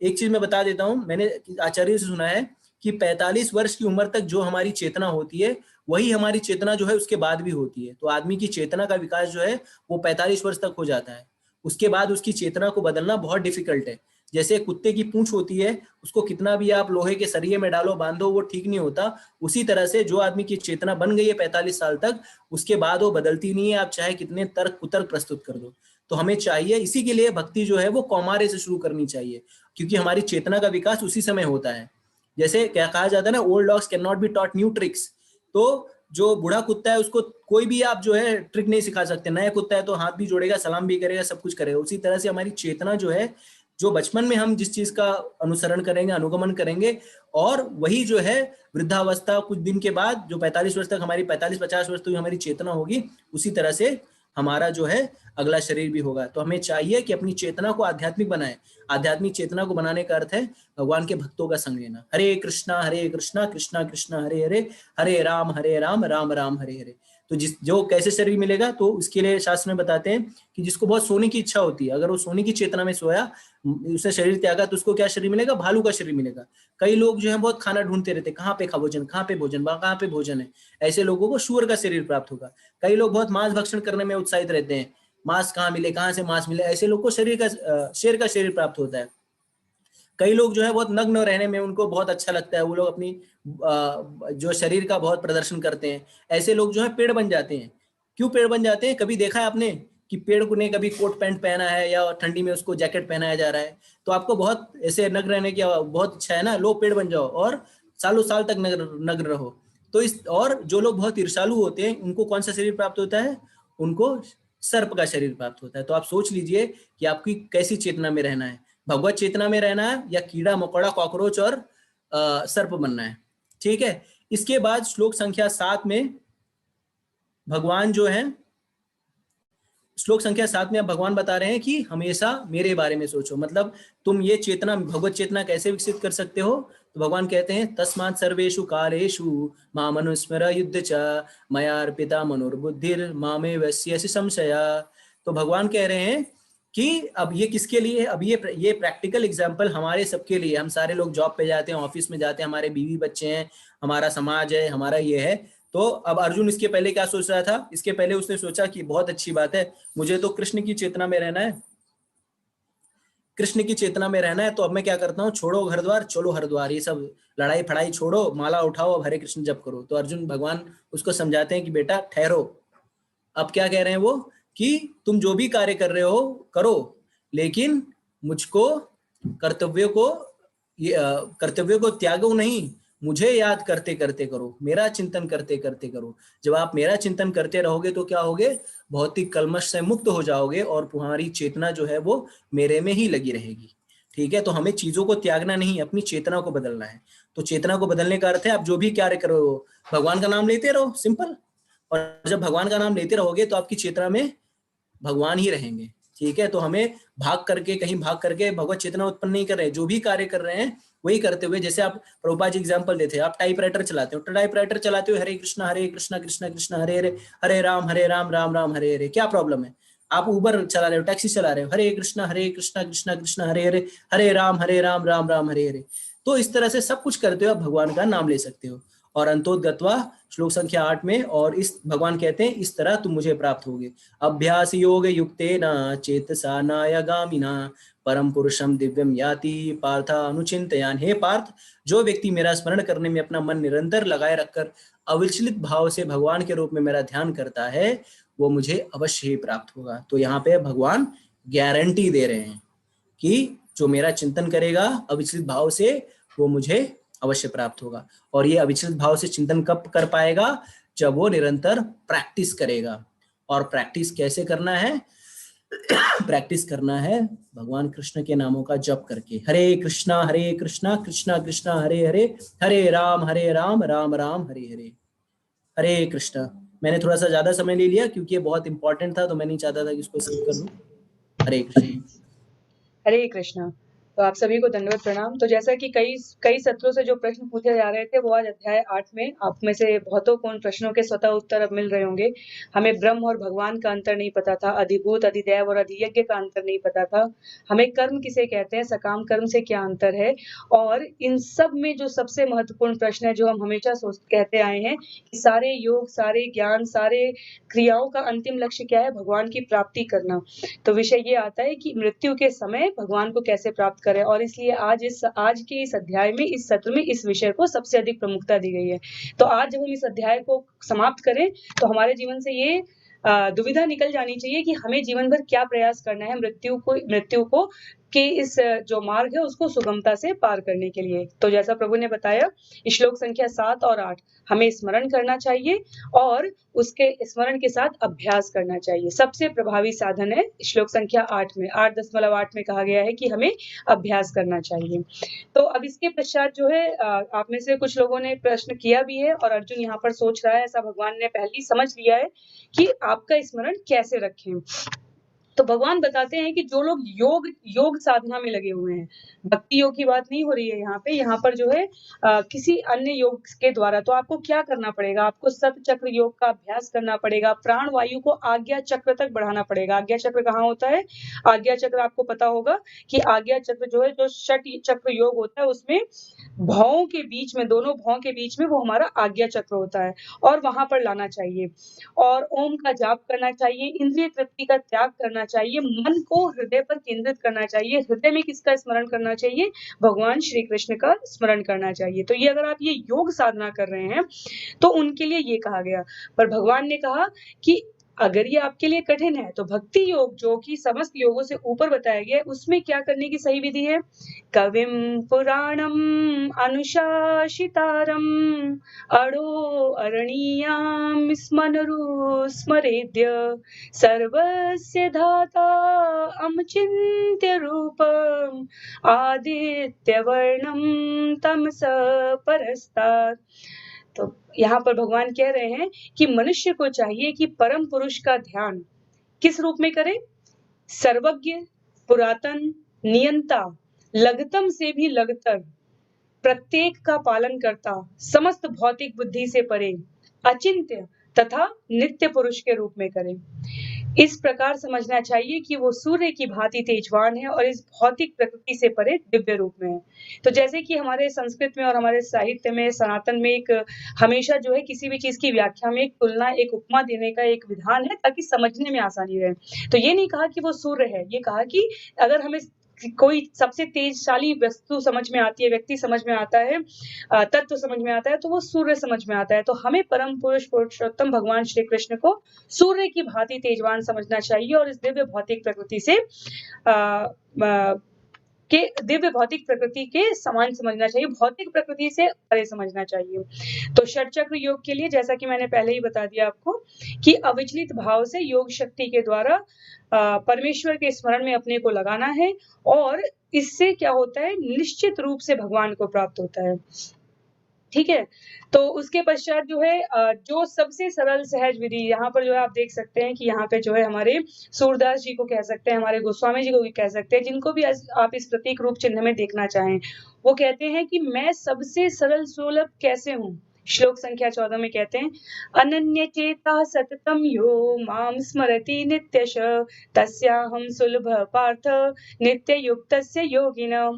एक चीज मैं बता देता हूं, मैंने आचार्य से सुना है कि 45 वर्ष की उम्र तक जो हमारी चेतना होती है वही हमारी चेतना जो है उसके बाद भी होती है। तो आदमी की चेतना का विकास जो है वो 45 वर्ष तक हो जाता है। उसके बाद उसकी चेतना को बदलना बहुत डिफिकल्ट है। जैसे कुत्ते की पूंछ होती है, उसको कितना भी आप लोहे के सरिये में डालो, बांधो, वो ठीक नहीं होता। उसी तरह से जो आदमी की चेतना बन गई है 45 साल तक, उसके बाद वो बदलती नहीं है, आप चाहे कितने तर्क कुतर्क प्रस्तुत कर दो। तो हमें चाहिए, इसी के लिए भक्ति जो है वो कौमारे से शुरू करनी चाहिए, क्योंकि हमारी चेतना का विकास उसी समय होता है। जैसे क्या कहा जाता है ना, old dogs can not be taught new tricks. तो जो बूढ़ा कुत्ता है उसको कोई भी आप जो है ट्रिक नहीं सिखा सकते। नया कुत्ता है तो हाथ भी जोड़ेगा, सलाम भी करेगा, सब कुछ करेगा। उसी तरह से हमारी चेतना जो है, जो बचपन में हम जिस चीज का अनुसरण करेंगे, अनुगमन करेंगे, और वही जो है वृद्धावस्था कुछ दिन के बाद, जो 45 वर्ष तक हमारी 45-50 वर्ष तक हमारी चेतना होगी, उसी तरह से हमारा जो है अगला शरीर भी होगा। तो हमें चाहिए कि अपनी चेतना को आध्यात्मिक बनाएं। आध्यात्मिक चेतना को बनाने का अर्थ है भगवान के भक्तों का संग लेना। हरे कृष्णा कृष्णा कृष्णा हरे हरे, हरे राम राम राम हरे हरे। तो जो कैसे शरीर मिलेगा, तो उसके लिए शास्त्र में बताते हैं कि जिसको बहुत सोने की इच्छा होती है, अगर वो सोने की चेतना में सोया, उसने शरीर त्यागा, तो उसको क्या शरीर मिलेगा? भालू का शरीर मिलेगा। कई लोग जो है बहुत खाना ढूंढते रहते, कहाँ पे भोजन, कहाँ पे भोजन, कहाँ पे भोजन है, ऐसे लोगों को शुअर का शरीर प्राप्त होगा। कई लोग बहुत मांस भक्षण करने में उत्साहित रहते हैं, मांस कहाँ मिले, कहाँ से मांस मिले, ऐसे लोग को शेर का शरीर प्राप्त होता है। कई लोग जो है बहुत नग्न रहने में उनको बहुत अच्छा लगता है, वो लोग अपनी जो शरीर का बहुत प्रदर्शन करते हैं। ऐसे लोग जो है पेड़ बन जाते हैं। क्यों पेड़ बन जाते हैं? कभी देखा है आपने कि पेड़ को ने कभी कोट पैंट पहना है या ठंडी में उसको जैकेट पहनाया जा रहा है? तो आपको बहुत ऐसे नग्न रहने की बहुत इच्छा है ना, लो पेड़ बन जाओ और सालों साल तक नग्न रहो। तो और जो लोग बहुत ईर्ष्यालु होते हैं उनको कौन सा शरीर प्राप्त होता है? उनको सर्प का शरीर प्राप्त होता है। तो आप सोच लीजिए कि आपकी कैसी चेतना में रहना है। भगवत चेतना में रहना है या कीड़ा मकोड़ा कॉकरोच और सर्प बनना है। ठीक है, इसके बाद श्लोक संख्या 7 में भगवान जो है, श्लोक संख्या 7 में अब भगवान बता रहे हैं कि हमेशा मेरे बारे में सोचो। मतलब तुम ये चेतना, भगवत चेतना कैसे विकसित कर सकते हो? तो भगवान कहते हैं तस्मात् सर्वेषु कालेषु माम अनुस्मर युद्ध च मया अर्पिता मनोर्बुद्धिर मामे वस्यसि संशया। तो भगवान कह रहे हैं कि अब ये किसके लिए है? अब ये प्रैक्टिकल एग्जाम्पल हमारे सबके लिए। हम सारे लोग जॉब पे जाते हैं, ऑफिस में जाते हैं, हमारे बीवी बच्चे हैं, हमारा समाज है, हमारा ये है। तो अब अर्जुन इसके पहले क्या सोच रहा था? इसके पहले उसने सोचा कि बहुत अच्छी बात है, मुझे तो कृष्ण की चेतना में रहना है, कृष्ण की चेतना में रहना है, तो अब मैं क्या करता हूँ, छोड़ो घर द्वार चलो हरिद्वार, ये सब लड़ाई फड़ाई छोड़ो, माला उठाओ, अब हरे कृष्ण जप करो। तो अर्जुन भगवान उसको समझाते हैं कि बेटा ठहरो। अब क्या कह रहे हैं वो कि तुम जो भी कार्य कर रहे हो करो, लेकिन मुझको कर्तव्य को त्यागो नहीं, मुझे याद करते करते करो, मेरा चिंतन करते करते करो। जब आप मेरा चिंतन करते रहोगे तो क्या होगे, भौतिक कलमश से मुक्त हो जाओगे और तुम्हारी चेतना जो है वो मेरे में ही लगी रहेगी। ठीक है, तो हमें चीजों को त्यागना नहीं, अपनी चेतना को बदलना है। तो चेतना को बदलने का अर्थ है आप जो भी कार्य करो भगवान का नाम लेते रहो, सिंपल। और जब भगवान का नाम लेते रहोगे तो आपकी चेतना में भगवान ही रहेंगे। ठीक है, तो हमें कहीं भाग करके भगवत चेतना उत्पन्न नहीं कर रहे, जो भी कार्य कर रहे हैं वही करते हुए। जैसे आप प्रभुपाद जी एग्जांपल देते हैं, आप टाइपराइटर चलाते हो, तो टाइपराइटर चलाते हुए हरे कृष्णा कृष्णा कृष्णा हरे हरे, हरे राम राम राम हरे हरे, क्या प्रॉब्लम है? आप उबर चला रहे हो, टैक्सी चला रहे हो, हरे कृष्णा कृष्णा कृष्णा हरे हरे, हरे राम राम राम हरे हरे। तो इस तरह से सब कुछ करते हुए आप भगवान का नाम ले सकते हो। और अंतोदगत्वा श्लोक संख्या 8 में, और इस भगवान कहते हैं इस तरह तुम मुझे प्राप्त होगे। अभ्यास योग युक्तेन चेतसा नायगामिना परम पुरुषम दिव्यम याति पार्थ अनुचिंतयान। हे पार्थ, जो व्यक्ति मेरा स्मरण करने में अपना मन निरंतर लगाए रखकर अविचलित भाव से भगवान के रूप में मेरा ध्यान करता है, वो मुझे अवश्य ही प्राप्त होगा। तो यहाँ पे भगवान गारंटी दे रहे हैं कि जो मेरा चिंतन करेगा अविचलित भाव से, वो मुझे अवश्य प्राप्त होगा। और ये अविचलित भाव से चिंतन कब कर पाएगा? जब वो निरंतर प्रैक्टिस करेगा। और प्रैक्टिस कैसे करना है? प्रैक्टिस करना है भगवान कृष्ण के नामों का जप करके, हरे कृष्णा कृष्णा कृष्णा हरे हरे, हरे राम राम राम हरे हरे। हरे कृष्णा। मैंने थोड़ा सा ज्यादा समय ले लिया क्योंकि ये बहुत इंपॉर्टेंट था, तो मैं नहीं चाहता था कि इसको स्किप कर दूं। हरे कृष्ण। हरे कृष्णा। तो आप सभी को दंडवत प्रणाम। तो जैसा कि कई सत्रों से जो प्रश्न पूछे जा रहे थे, वो आज अध्याय 8 में आप में से बहुतों को उन प्रश्नों के स्वतः उत्तर अब मिल रहे होंगे। हमें ब्रह्म और भगवान का अंतर नहीं पता था, अधिभूत, अधिदैव और अधियज्ञ का अंतर नहीं पता था, हमें कर्म किसे कहते हैं, सकाम कर्म से क्या अंतर है। और इन सब में जो सबसे महत्वपूर्ण प्रश्न है, जो हम हमेशा कहते आए हैं कि सारे योग, सारे ज्ञान, सारे क्रियाओं का अंतिम लक्ष्य क्या है? भगवान की प्राप्ति करना। तो विषय ये आता है कि मृत्यु के समय भगवान को कैसे प्राप्त करें, और इसलिए आज के इस अध्याय में, इस सत्र में इस विषय को सबसे अधिक प्रमुखता दी गई है। तो आज जब हम इस अध्याय को समाप्त करें तो हमारे जीवन से ये दुविधा निकल जानी चाहिए कि हमें जीवन भर क्या प्रयास करना है मृत्यु को कि इस जो मार्ग है उसको सुगमता से पार करने के लिए। तो जैसा प्रभु ने बताया, श्लोक संख्या 7 और 8 हमें स्मरण करना चाहिए और उसके स्मरण के साथ अभ्यास करना चाहिए। सबसे प्रभावी साधन है श्लोक संख्या 8 में 8.8 में कहा गया है कि हमें अभ्यास करना चाहिए। तो अब इसके पश्चात जो है, आप में से कुछ लोगों ने प्रश्न किया भी है और अर्जुन यहाँ पर सोच रहा है, ऐसा भगवान ने पहले ही समझ लिया है कि आपका स्मरण कैसे रखें। तो भगवान बताते हैं कि जो लोग योग साधना में लगे हुए हैं, भक्ति योग की बात नहीं हो रही है यहाँ पर जो है किसी अन्य योग के द्वारा, तो आपको क्या करना पड़ेगा? आपको सत चक्र योग का अभ्यास करना पड़ेगा, प्राण वायु को आज्ञा चक्र तक बढ़ाना पड़ेगा। आज्ञा चक्र कहाँ होता है? आज्ञा चक्र आपको पता होगा कि आज्ञा चक्र जो है, जो षट चक्र योग होता है, उसमें भावों के बीच में, दोनों भावों के बीच में वो हमारा आज्ञा चक्र होता है, और वहां पर लाना चाहिए। और ओम का जाप करना चाहिए, इंद्रिय तृप्ति का त्याग करना चाहिए, मन को हृदय पर केंद्रित करना चाहिए। हृदय में किसका स्मरण करना चाहिए? भगवान श्री कृष्ण का स्मरण करना चाहिए। तो ये अगर आप ये योग साधना कर रहे हैं तो उनके लिए ये कहा गया। पर भगवान ने कहा कि अगर ये आपके लिए कठिन है तो भक्ति योग जो कि समस्त योगों से ऊपर बताया गया है, उसमें क्या करने की सही विधि है? कविम पुराणम अनुशासितारम अड़ो अरणीयाम स्मनरु स्मरेद्य सर्वस्य धाता अमचिन्त्य रूपम आदित्य वर्णम तमस परस्तात्। तो यहाँ पर भगवान कह रहे हैं कि मनुष्य को चाहिए कि परम पुरुष का ध्यान किस रूप में करे? सर्वज्ञ, पुरातन, नियंता, लघुतम से भी लघुतर, प्रत्येक का पालन करता, समस्त भौतिक बुद्धि से परे, अचिंत्य तथा नित्य पुरुष के रूप में करे। इस प्रकार समझना चाहिए कि वो सूर्य की भांति तेजवान है और इस भौतिक प्रकृति से परे दिव्य रूप में है। तो जैसे कि हमारे संस्कृत में और हमारे साहित्य में, सनातन में एक हमेशा जो है किसी भी चीज की व्याख्या में एक तुलना, एक उपमा देने का एक विधान है ताकि समझने में आसानी रहे। तो ये नहीं कहा कि वो सूर्य है, ये कहा कि अगर हमें कोई सबसे तेजशाली वस्तु समझ में आती है, व्यक्ति समझ में आता है, तत्व समझ में आता है, तो वो सूर्य समझ में आता है। तो हमें परम पुरुष पुरुषोत्तम भगवान श्री कृष्ण को सूर्य की भांति तेजवान समझना चाहिए और इस दिव्य भौतिक प्रकृति से दिव्य भौतिक प्रकृति के समान समझना चाहिए, भौतिक प्रकृति से परे समझना चाहिए। तो षटचक्र योग के लिए जैसा कि मैंने पहले ही बता दिया आपको कि अविचलित भाव से योग शक्ति के द्वारा परमेश्वर के स्मरण में अपने को लगाना है और इससे क्या होता है, निश्चित रूप से भगवान को प्राप्त होता है। ठीक है, तो उसके पश्चात जो है जो सबसे सरल सहज विधि, यहाँ पर जो है आप देख सकते हैं कि यहाँ पे जो है हमारे सूरदास जी को कह सकते हैं, हमारे गोस्वामी जी को भी कह सकते हैं, जिनको भी आप इस प्रतीक रूप चिन्ह में देखना चाहें। वो कहते हैं कि मैं सबसे सरल सुलभ कैसे हूँ। श्लोक संख्या 14 में कहते हैं, अनन्य चेता सततम यो माम स्मरति नित्यश तस्याहम सुलभ पार्थ नित्य युक्तस्य योगिनः।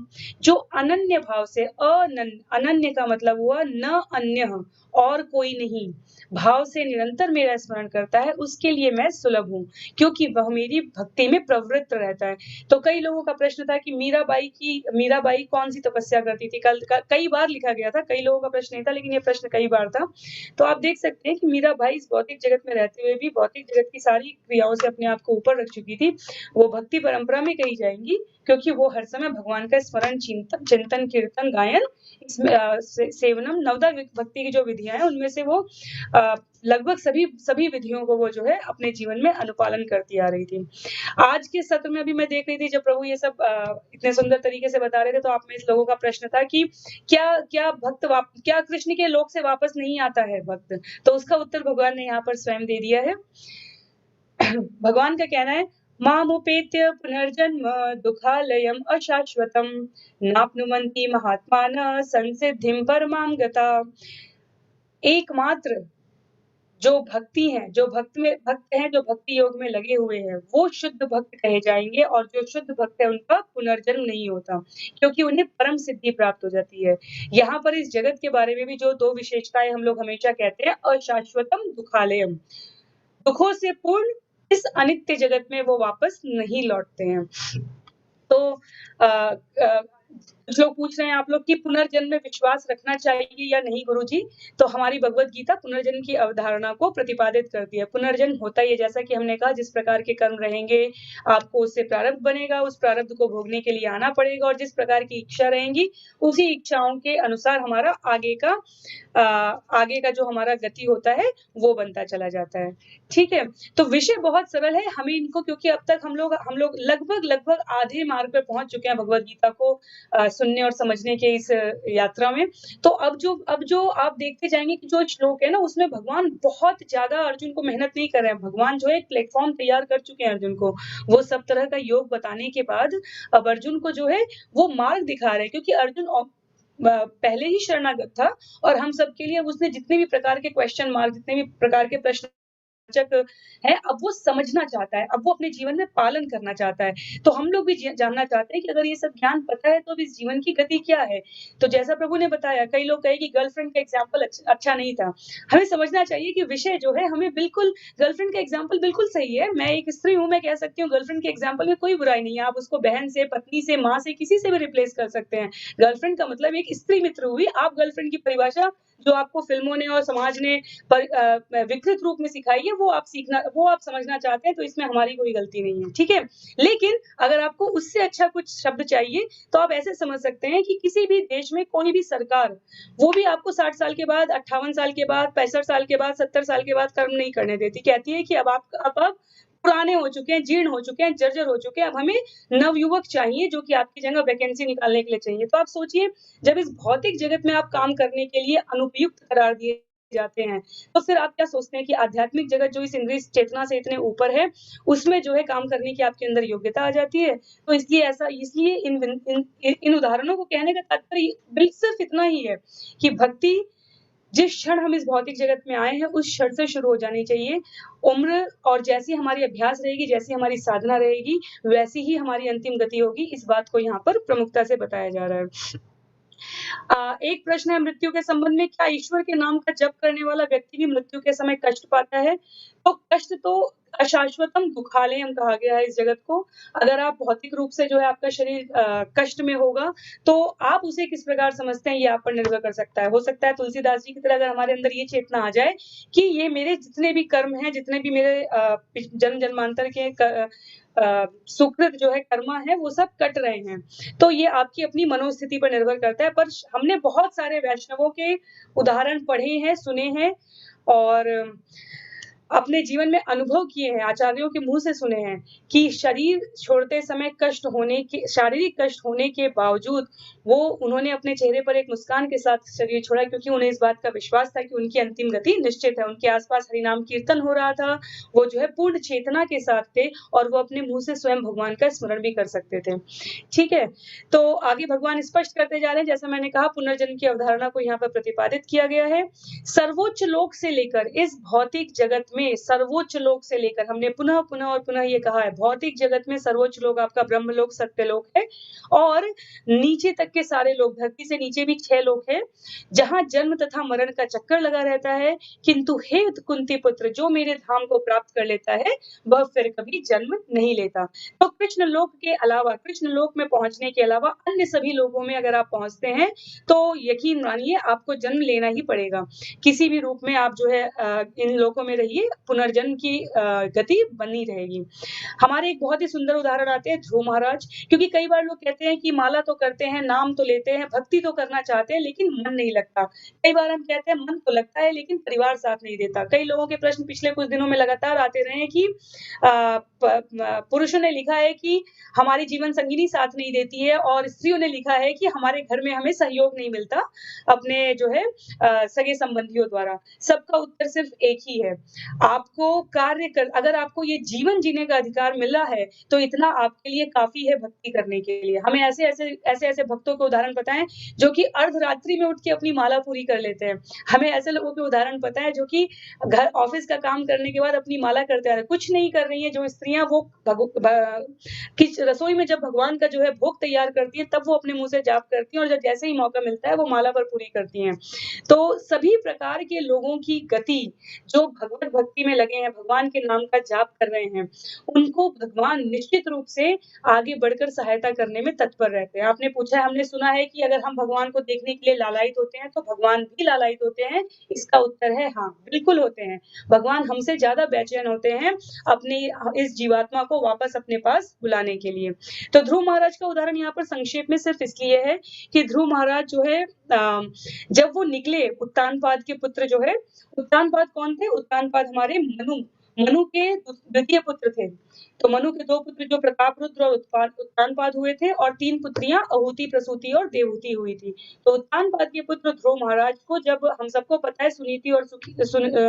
जो अनन्य भाव से, अनन्य का मतलब हुआ न अन्य और कोई नहीं, भाव से निरंतर मेरा स्मरण करता है, उसके लिए मैं सुलभ हूँ, क्योंकि वह मेरी भक्ति में प्रवृत्त रहता है। तो कई लोगों का प्रश्न था कि मीराबाई कौन सी तपस्या करती थी। कई बार लिखा गया था, कई लोगों का प्रश्न नहीं था, लेकिन ये प्रश्न कई बार था। तो आप देख सकते हैं कि मीराबाई इस भौतिक जगत में रहते हुए भी भौतिक जगत की सारी क्रियाओं से अपने आप को ऊपर रख चुकी थी। वो भक्ति परंपरा में कही जाएंगी क्योंकि वो हर समय भगवान का स्मरण, चिंतन, कीर्तन, गायन, सेवनम, नवदा भक्ति की जो विधियां हैं उनमें से वो लगभग सभी विधियों को वो जो है अपने जीवन में अनुपालन करती आ रही थी। आज के सत्र में अभी मैं देख रही थी जब प्रभु ये सब इतने सुंदर तरीके से बता रहे थे, तो आप में इस लोगों का प्रश्न था कि क्या कृष्ण के लोक से वापस नहीं आता है भक्त? तो उसका उत्तर भगवान ने यहाँ पर स्वयं दे दिया है। भगवान का कहना है, मामुपेत्य पुनर्जन्म दुखालयम अशाश्वतम नाप्नुवन्ति महात्मानः संसिद्धिं परमां गता। एकमात्र जो भक्ति है, जो भक्त हैं, जो भक्ति योग में लगे हुए हैं, वो शुद्ध भक्त कहे जाएंगे, और जो शुद्ध भक्त है उनका पुनर्जन्म नहीं होता, क्योंकि उन्हें परम सिद्धि प्राप्त हो जाती है। यहाँ पर इस जगत के बारे में भी जो दो विशेषताएं हम लोग हमेशा कहते हैं, अशाश्वतम दुखालयम, दुखों से पूर्ण इस अनित्य जगत में वो वापस नहीं लौटते हैं। तो कुछ लोग पूछ रहे हैं आप लोग कि पुनर्जन्म में विश्वास रखना चाहिए या नहीं गुरुजी? तो हमारी भगवत गीता पुनर्जन्म की अवधारणा को प्रतिपादित करती है। पुनर्जन्म होता ही है, जैसा कि हमने कहा, जिस प्रकार के कर्म रहेंगे आपको उससे प्रारब्ध बनेगा, उस प्रारब्ध को भोगने के लिए आना पड़ेगा, और जिस प्रकार की इच्छा रहेंगी उसी इच्छाओं के अनुसार हमारा आगे का जो हमारा गति होता है वो बनता चला जाता है। ठीक है, तो विषय बहुत सरल है। हमें इनको, क्योंकि अब तक हम लोग लगभग आधे मार्ग पर पहुंच चुके हैं भगवत गीता को सुनने और समझने के इस यात्रा में। तो अब जो आप देखते जाएंगे कि जो श्लोक है ना, उसमें भगवान बहुत ज्यादा अर्जुन को मेहनत नहीं कर रहे हैं। भगवान जो है एक प्लेटफॉर्म तैयार कर चुके हैं अर्जुन को। वो सब तरह का योग बताने के बाद अब अर्जुन को जो है वो मार्ग दिखा रहे हैं, क्योंकि अर्जुन पहले ही शरणागत था, और हम सबके लिए उसने जितने भी प्रकार के क्वेश्चन मार्क, जितने भी प्रकार के प्रश्न है, अब वो समझना चाहता है, अब वो अपने जीवन में पालन करना चाहता है। तो हम लोग भी जानना चाहते हैं कि अगर ये सब ज्ञान पता है तो इस जीवन की गति क्या है। तो जैसा प्रभु ने बताया, कई लोग कहे कि गर्लफ्रेंड का एग्जाम्पल अच्छा नहीं था। हमें समझना चाहिए कि विषय जो है, हमें बिल्कुल गर्लफ्रेंड का एग्जाम्पल बिल्कुल सही है। मैं एक स्त्री हूँ, मैं कह सकती हूँ गर्लफ्रेंड के एग्जाम्पल में कोई बुराई नहीं है। आप उसको बहन से, पत्नी से, माँ से, किसी से भी रिप्लेस कर सकते हैं। गर्लफ्रेंड का मतलब एक स्त्री मित्र हुई। आप गर्लफ्रेंड की परिभाषा जो आपको फिल्मों ने और समाज ने विकृत रूप में सिखाई है, वो आप समझना चाहते हैं, तो इसमें हमारी कोई गलती नहीं है, ठीक है? लेकिन अगर आपको उससे अच्छा कुछ शब्द चाहिए, तो आप ऐसे समझ सकते हैं कि किसी भी देश में कोई भी सरकार, वो भी आपको 60 साल के बाद, 58 साल के बाद, 65 साल के बाद, 70 साल के बाद कर्म नहीं करने देती। कहती है कि अब आप पुराने हो चुके हैं, जीर्ण हो चुके हैं, जर्जर हो चुके हैं, अब हमें नवयुवक चाहिए जो कि आपकी जगह वैकेंसी निकालने के लिए चाहिए। तो आप सोचिए, जब इस भौतिक जगत में आप काम करने के लिए अनुपयुक्त करार दिए जाते हैं, तो फिर आप क्या सोचते हैं कि आध्यात्मिक जगत जो इस इंद्रिय चेतना से इतने ऊपर है, उसमें जो है काम करने की आपके अंदर योग्यता आ जाती है। तो इसलिए इन उदाहरणों को कहने का तात्पर्य सिर्फ इतना ही है कि भक्ति जिस क्षण हम इस भौतिक जगत में आए हैं, उस क्षण से शुरू हो जानी चाहिए। उम्र और जैसी हमारी अभ्यास रहेगी, जैसी हमारी साधना रहेगी, वैसी ही हमारी अंतिम गति होगी। इस बात को यहाँ पर प्रमुखता से बताया जा रहा है। एक प्रश्न है मृत्यु के संबंध में, क्या ईश्वर के नाम का जप करने वाला व्यक्ति भी मृत्यु के समय कष्ट पाता है? तो कष्ट तो अशाश्वतम दुखालयम कहा गया है इस जगत को। अगर आप भौतिक रूप से जो है आपका शरीर कष्ट में होगा, तो आप उसे किस प्रकार समझते हैं, ये आप पर निर्भर कर सकता है। हो सकता है तुलसीदास जी की तरह अगर हमारे अंदर ये चेतना आ जाए कि ये मेरे जितने भी कर्म हैं, जितने भी मेरे जन्म-जन्मांतर के सुकृत जो है, कर्मा है, वो सब कट रहे हैं। तो ये आपकी अपनी मनोस्थिति पर निर्भर करता है। पर हमने बहुत सारे वैष्णवों के उदाहरण पढ़े हैं, सुने हैं और अपने जीवन में अनुभव किए हैं, आचार्यों के मुँह से सुने हैं कि शरीर छोड़ते समय शारीरिक कष्ट होने के बावजूद वो उन्होंने अपने चेहरे पर एक मुस्कान के साथ शरीर छोड़ा, क्योंकि उन्हें इस बात का विश्वास था कि उनकी अंतिम गति निश्चित है। उनके आस-पास हरिनाम कीर्तन हो रहा था, वो जो है पूर्ण चेतना के साथ थे और वो अपने मुँह से स्वयं भगवान का स्मरण भी कर सकते थे। ठीक है? तो आगे भगवान स्पष्ट करते जा रहे हैं, जैसा मैंने कहा पुनर्जन्म की अवधारणा को यहाँ पर प्रतिपादित किया गया है। सर्वोच्च लोक से लेकर इस भौतिक जगत में सर्वोच्च लोक से लेकर, हमने पुनः और पुनः ये कहा है, भौतिक जगत में सर्वोच्च लोक आपका ब्रह्मलोक, सत्यलोक है और नीचे तक के सारे लोक, धरती से नीचे भी 6 लोक है, जहां जन्म तथा मरण का चक्कर लगा रहता है। किंतु हे कुंती पुत्र, जो मेरे धाम को प्राप्त कर लेता है, वह फिर कभी जन्म नहीं लेता। तो कृष्ण लोक के अलावा, कृष्ण लोक में पहुंचने के अलावा अन्य सभी लोगों में अगर आप पहुंचते हैं, तो यकीन मानिए आपको जन्म लेना ही पड़ेगा। किसी भी रूप में आप जो है इन लोकों में रहिए, पुनर्जन्म की गति बनी रहेगी। हमारे एक बहुत ही सुंदर उदाहरण आते हैं ध्रुव महाराज, क्योंकि कई बार लोग कहते हैं कि माला तो करते हैं, नाम तो लेते हैं, भक्ति तो करना चाहते हैं, लेकिन मन नहीं लगता। कई बार हम कहते हैं मन तो लगता है, लेकिन परिवार साथ नहीं देता। कई लोगों के प्रश्न पिछले कुछ दिनों में लगातार आते रहे हैं कि पुरुषों ने लिखा है कि हमारी जीवन संगिनी साथ नहीं देती है और स्त्रियों ने लिखा है कि हमारे घर में हमें सहयोग नहीं मिलता अपने जो है सगे संबंधियों द्वारा। सबका उत्तर सिर्फ एक ही है, आपको अगर आपको ये जीवन जीने का अधिकार मिला है, तो इतना आपके लिए काफ़ी है भक्ति करने के लिए। हमें ऐसे भक्तों के उदाहरण पता है, जो कि अर्धरात्रि में उठ के अपनी माला पूरी कर लेते हैं। हमें ऐसे लोगों के उदाहरण पता है, जो कि ऑफ़िस का काम करने के बाद अपनी माला करते आ रहे हैं। कुछ नहीं कर रही हैं जो स्त्रियाँ, वो रसोई में जब भगवान का जो है भोग तैयार करती हैं, तब वो अपने मुँह से जाप करती हैं और जब जैसे ही मौका मिलता है, वो माला पर पूरी करती हैं। तो सभी प्रकार के लोगों की गति, जो भगवत भक्ति में लगे हैं, भगवान के नाम का जाप कर रहे हैं, उनको भगवान निश्चित रूप से आगे बढ़कर सहायता करने में तत्पर रहते हैं। आपने पूछा है, हमने सुना है कि अगर हम भगवान को देखने के लिए लालायित होते हैं, तो भगवान भी लालायित होते हैं। इसका उत्तर है हाँ, बिल्कुल होते हैं। भगवान हमसे ज़्यादा बेचैन होते हैं अपनी इस जीवात्मा को वापस अपने पास बुलाने के लिए। तो ध्रुव महाराज का उदाहरण यहाँ पर संक्षेप में सिर्फ इसलिए है कि ध्रुव महाराज जो है जब वो निकले, उत्तानपाद के पुत्र जो है, उत्तानपाद कौन थे? उत्तानपाद हमारे मनु के द्वितीय पुत्र थे। तो मनु के 2 पुत्र जो प्रतापरुद्र और उत्तानपाद हुए थे और 3 पुत्रियां अहुति, प्रसूति और देवहूति हुई थी। तो उत्तानपाद के पुत्र ध्रुव महाराज को, जब हम सबको पता है सुनीति और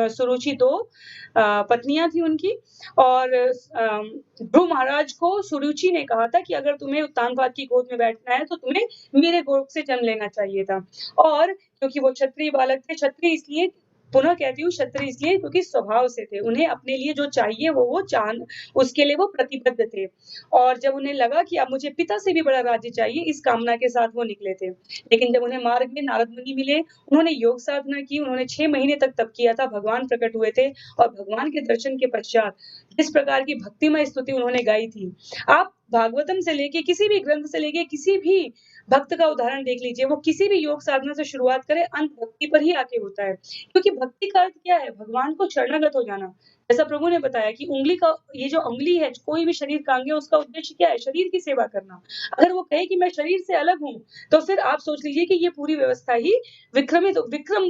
सुरुचि 2 पत्नियां थी उनकी, और ध्रुव महाराज को सुरुचि ने कहा था कि अगर तुम्हें उत्तानपाद की गोद में बैठना है, तो तुम्हें मेरे गोद से जन्म लेना चाहिए था। और क्योंकि वो क्षत्रिय बालक थे, क्षत्रिय इसलिए, पुनः कहती हूँ क्षत्रिय इसलिए क्योंकि स्वभाव से थे, उन्हें अपने लिए जो चाहिए उसके लिए वो प्रतिबद्ध थे। और जब उन्हें लगा कि अब मुझे पिता से भी बड़ा राज्य चाहिए, इस कामना के साथ वो निकले थे। लेकिन जब उन्हें मार्ग में नारद मुनि मिले, उन्होंने योग साधना की, उन्होंने 6 महीने तक तप किया था, भगवान प्रकट हुए थे और भगवान के दर्शन के पश्चात जिस प्रकार की भक्तिमय स्तुति उन्होंने गाई थी, आप भागवतम से लेके किसी भी ग्रंथ से लेके किसी भी भक्त का उदाहरण देख लीजिए, वो किसी भी योग साधना से शुरुआत करे, अंत भक्ति पर ही आके होता है। क्योंकि भक्ति का अर्थ क्या है? भगवान को शरणागत हो जाना। जैसा प्रभु ने बताया कि उँगली का ये जो उँगली है, कोई भी शरीर का अंग है, उसका उद्देश्य क्या है? शरीर की सेवा करना। अगर वो कहे कि मैं शरीर से अलग हूँ, तो फिर आप सोच लीजिए कि ये पूरी व्यवस्था ही विक्रम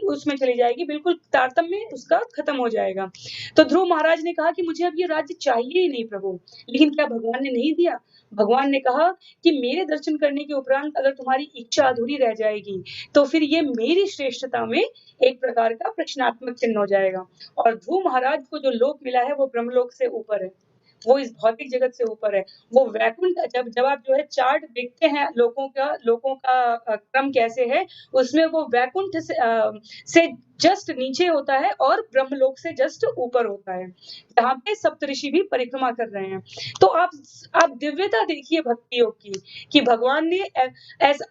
उसमें चली जाएगी, बिल्कुल तारतम्य उसका खत्म हो जाएगा। तो ध्रुव महाराज ने कहा कि मुझे अब ये राज्य चाहिए ही नहीं प्रभु, लेकिन क्या भगवान ने नहीं दिया? भगवान ने कहा कि मेरे दर्शन करने के उपरांत अगर तुम्हारी इच्छा अधूरी रह जाएगी, तो फिर ये मेरी श्रेष्ठता में एक प्रकार का प्रश्नात्मक चिन्ह हो जाएगा। और ध्रुव महाराज को जो लोक मिला है वो ब्रह्मलोक से ऊपर है, वो इस भौतिक जगत से ऊपर है। वो वैकुंठ जब आप जो है चार्ट देखते हैं लोकों का क्रम कैसे है, उसमें वो वैकुंठ से जस्ट नीचे होता है और ब्रह्मलोक से जस्ट ऊपर होता है, जहाँ पे सप्तऋषि भी परिक्रमा कर रहे हैं। तो आप दिव्यता देखिए भक्ति योग की, कि भगवान ने ऐसा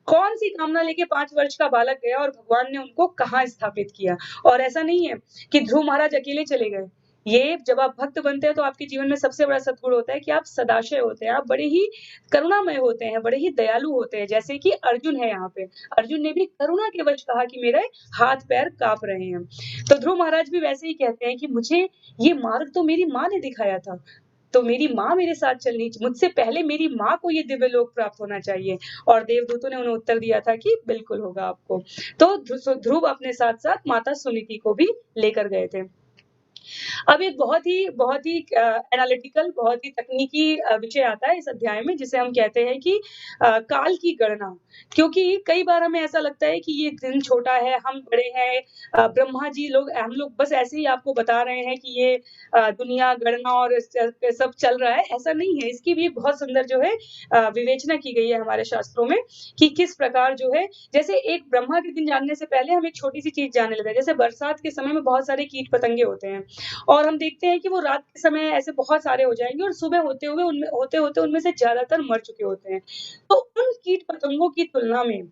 कौन सी कामना लेके 5 वर्ष का बालक गया और भगवान ने उनको कहाँ स्थापित किया। और ऐसा नहीं है कि ध्रुव महाराज अकेले चले गए। ये जब आप भक्त बनते हैं तो आपके जीवन में सबसे बड़ा सद्गुण होता है कि आप सदाशय होते हैं, आप बड़े ही करुणामय होते हैं, बड़े ही दयालु होते हैं। जैसे कि अर्जुन है यहाँ पे, अर्जुन ने भी करुणा के वश कहा कि मेरे हाथ पैर कांप रहे हैं। तो ध्रुव महाराज भी वैसे ही कहते हैं कि मुझे ये मार्ग तो मेरी माँ ने दिखाया था, तो मेरी माँ मेरे साथ चलनी, मुझसे पहले मेरी माँ को ये दिव्य लोक प्राप्त होना चाहिए। और देवदूतों ने उन्हें उत्तर दिया था कि बिल्कुल होगा आपको। तो ध्रुव अपने साथ साथ माता सुनीति को भी लेकर गए थे। अब एक बहुत ही एनालिटिकल, बहुत ही तकनीकी विषय आता है इस अध्याय में, जिसे हम कहते हैं कि काल की गणना। क्योंकि कई बार हमें ऐसा लगता है कि ये दिन छोटा है, हम बड़े हैं, ब्रह्मा जी हम लोग बस ऐसे ही आपको बता रहे हैं कि ये दुनिया गणना और सब चल रहा है, ऐसा नहीं है। इसकी भी एक बहुत सुंदर जो है विवेचना की गई है हमारे शास्त्रों में, कि किस प्रकार जो है, जैसे एक ब्रह्मा के दिन जानने से पहले हम एक छोटी सी चीज जानने लगते हैं। जैसे बरसात के समय में बहुत सारे कीट पतंगे होते हैं, और हम देखते हैं कि वो रात के समय ऐसे बहुत सारे हो जाएंगे और सुबह होते होते उनमें से ज्यादातर मर चुके होते हैं। तो उन कीट पतंगों की तुलना में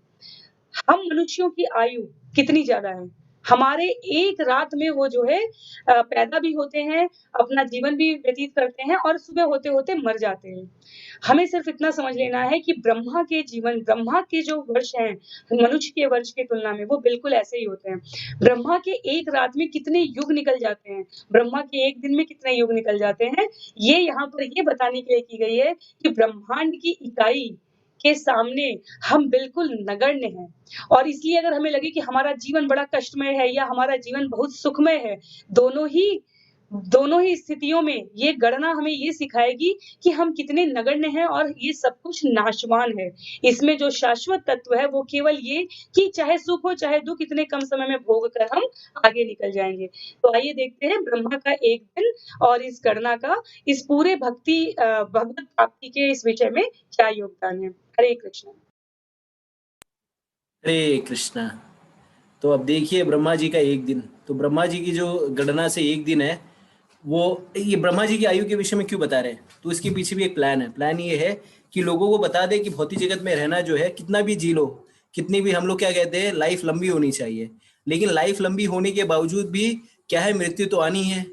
हम मनुष्यों की आयु कितनी ज्यादा है। हमारे एक रात में वो जो है पैदा भी होते हैं, अपना जीवन भी व्यतीत करते हैं और सुबह होते होते मर जाते हैं। हमें सिर्फ इतना समझ लेना है कि ब्रह्मा के जो वर्ष हैं मनुष्य के वर्ष की तुलना में, वो बिल्कुल ऐसे ही होते हैं। ब्रह्मा के एक रात में कितने युग निकल जाते हैं, ब्रह्मा के एक दिन में कितने युग निकल जाते हैं, ये यहाँ पर ये बताने के लिए की गई है कि ब्रह्मांड की इकाई के सामने हम बिल्कुल नगण्य हैं। और इसलिए अगर हमें लगे कि हमारा जीवन बड़ा कष्टमय है या हमारा जीवन बहुत सुखमय है, दोनों ही स्थितियों में ये गणना हमें ये सिखाएगी कि हम कितने नगण्य हैं और ये सब कुछ नाशवान है। इसमें जो शाश्वत तत्व है वो केवल ये कि चाहे सुख हो चाहे दुख, इतने कम समय में भोग कर हम आगे निकल जाएंगे। तो आइए देखते हैं ब्रह्मा का एक दिन और इस गणना का इस पूरे भगवत प्राप्ति के इस विषय में क्या योगदान है। हरे कृष्ण। हरे कृष्णा। तो अब देखिए ब्रह्मा जी का एक दिन, तो ब्रह्मा जी की जो गणना से एक दिन है, वो ये ब्रह्मा जी की आयु के विषय में क्यों बता रहे हैं, तो इसके पीछे भी एक प्लान है। प्लान ये है कि लोगों को बता दे कि भौतिक जगत में रहना जो है, कितना भी जी लो, कितनी भी हम लोग क्या कहते हैं लाइफ लंबी होनी चाहिए, लेकिन लाइफ लंबी होने के बावजूद भी क्या है, मृत्यु तो आनी है।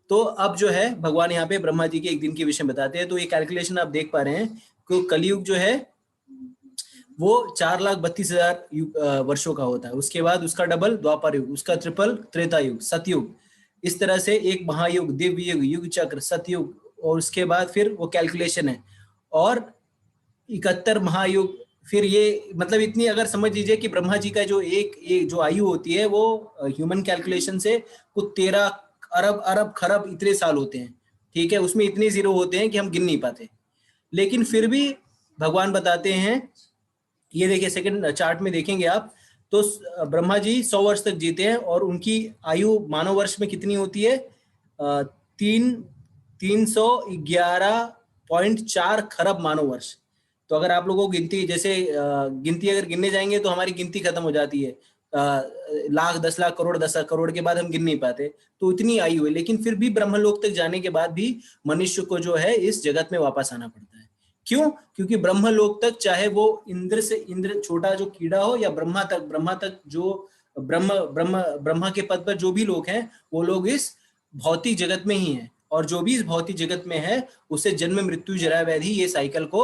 तो अब जो है भगवान यहाँ पे ब्रह्मा जी के एक दिन के विषय में बताते हैं। तो ये कैलकुलेशन आप देख पा रहे हैं कि कलयुग जो है वो 4,32,000 वर्षों का होता है। उसके बाद उसका डबल द्वापर युग, उसका ट्रिपल त्रेता युग, सतयुग, इस तरह से एक महायुग, दिव्य युग, युग चक्र, सतयुग, और उसके बाद फिर वो कैलकुलेशन है और 71 महायुग। फिर ये मतलब इतनी अगर समझ लीजिए कि ब्रह्मा जी का जो एक जो आयु होती है वो ह्यूमन कैलकुलेशन से कुछ 13 अरब अरब खरब इतने साल होते हैं। ठीक है, उसमें इतने जीरो होते हैं कि हम गिन नहीं पाते, लेकिन फिर भी भगवान बताते हैं। ये देखिए सेकंड चार्ट में देखेंगे आप, तो ब्रह्मा जी 100 वर्ष तक जीते हैं और उनकी आयु मानव वर्ष में कितनी होती है, 311.4 खरब मानव वर्ष। तो अगर आप लोगों को गिनती जैसे गिनती अगर गिनने जाएंगे तो हमारी गिनती खत्म हो जाती है, लाख 10 लाख करोड़ 10 करोड़ के बाद हम गिन नहीं पाते। तो इतनी आयु है, लेकिन फिर भी ब्रह्मलोक तक जाने के बाद भी मनुष्य को जो है इस जगत में वापस आना पड़ता है। क्यों? क्योंकि ब्रह्मलोक तक, चाहे वो इंद्र छोटा जो कीड़ा हो, या ब्रह्मा तक जो ब्रह्मा के पद पर जो भी लोग हैं, वो लोग इस भौतिक जगत में ही हैं। और जो भी इस भौतिक जगत में है उसे जन्म मृत्यु जरा व्याधि ये साइकिल को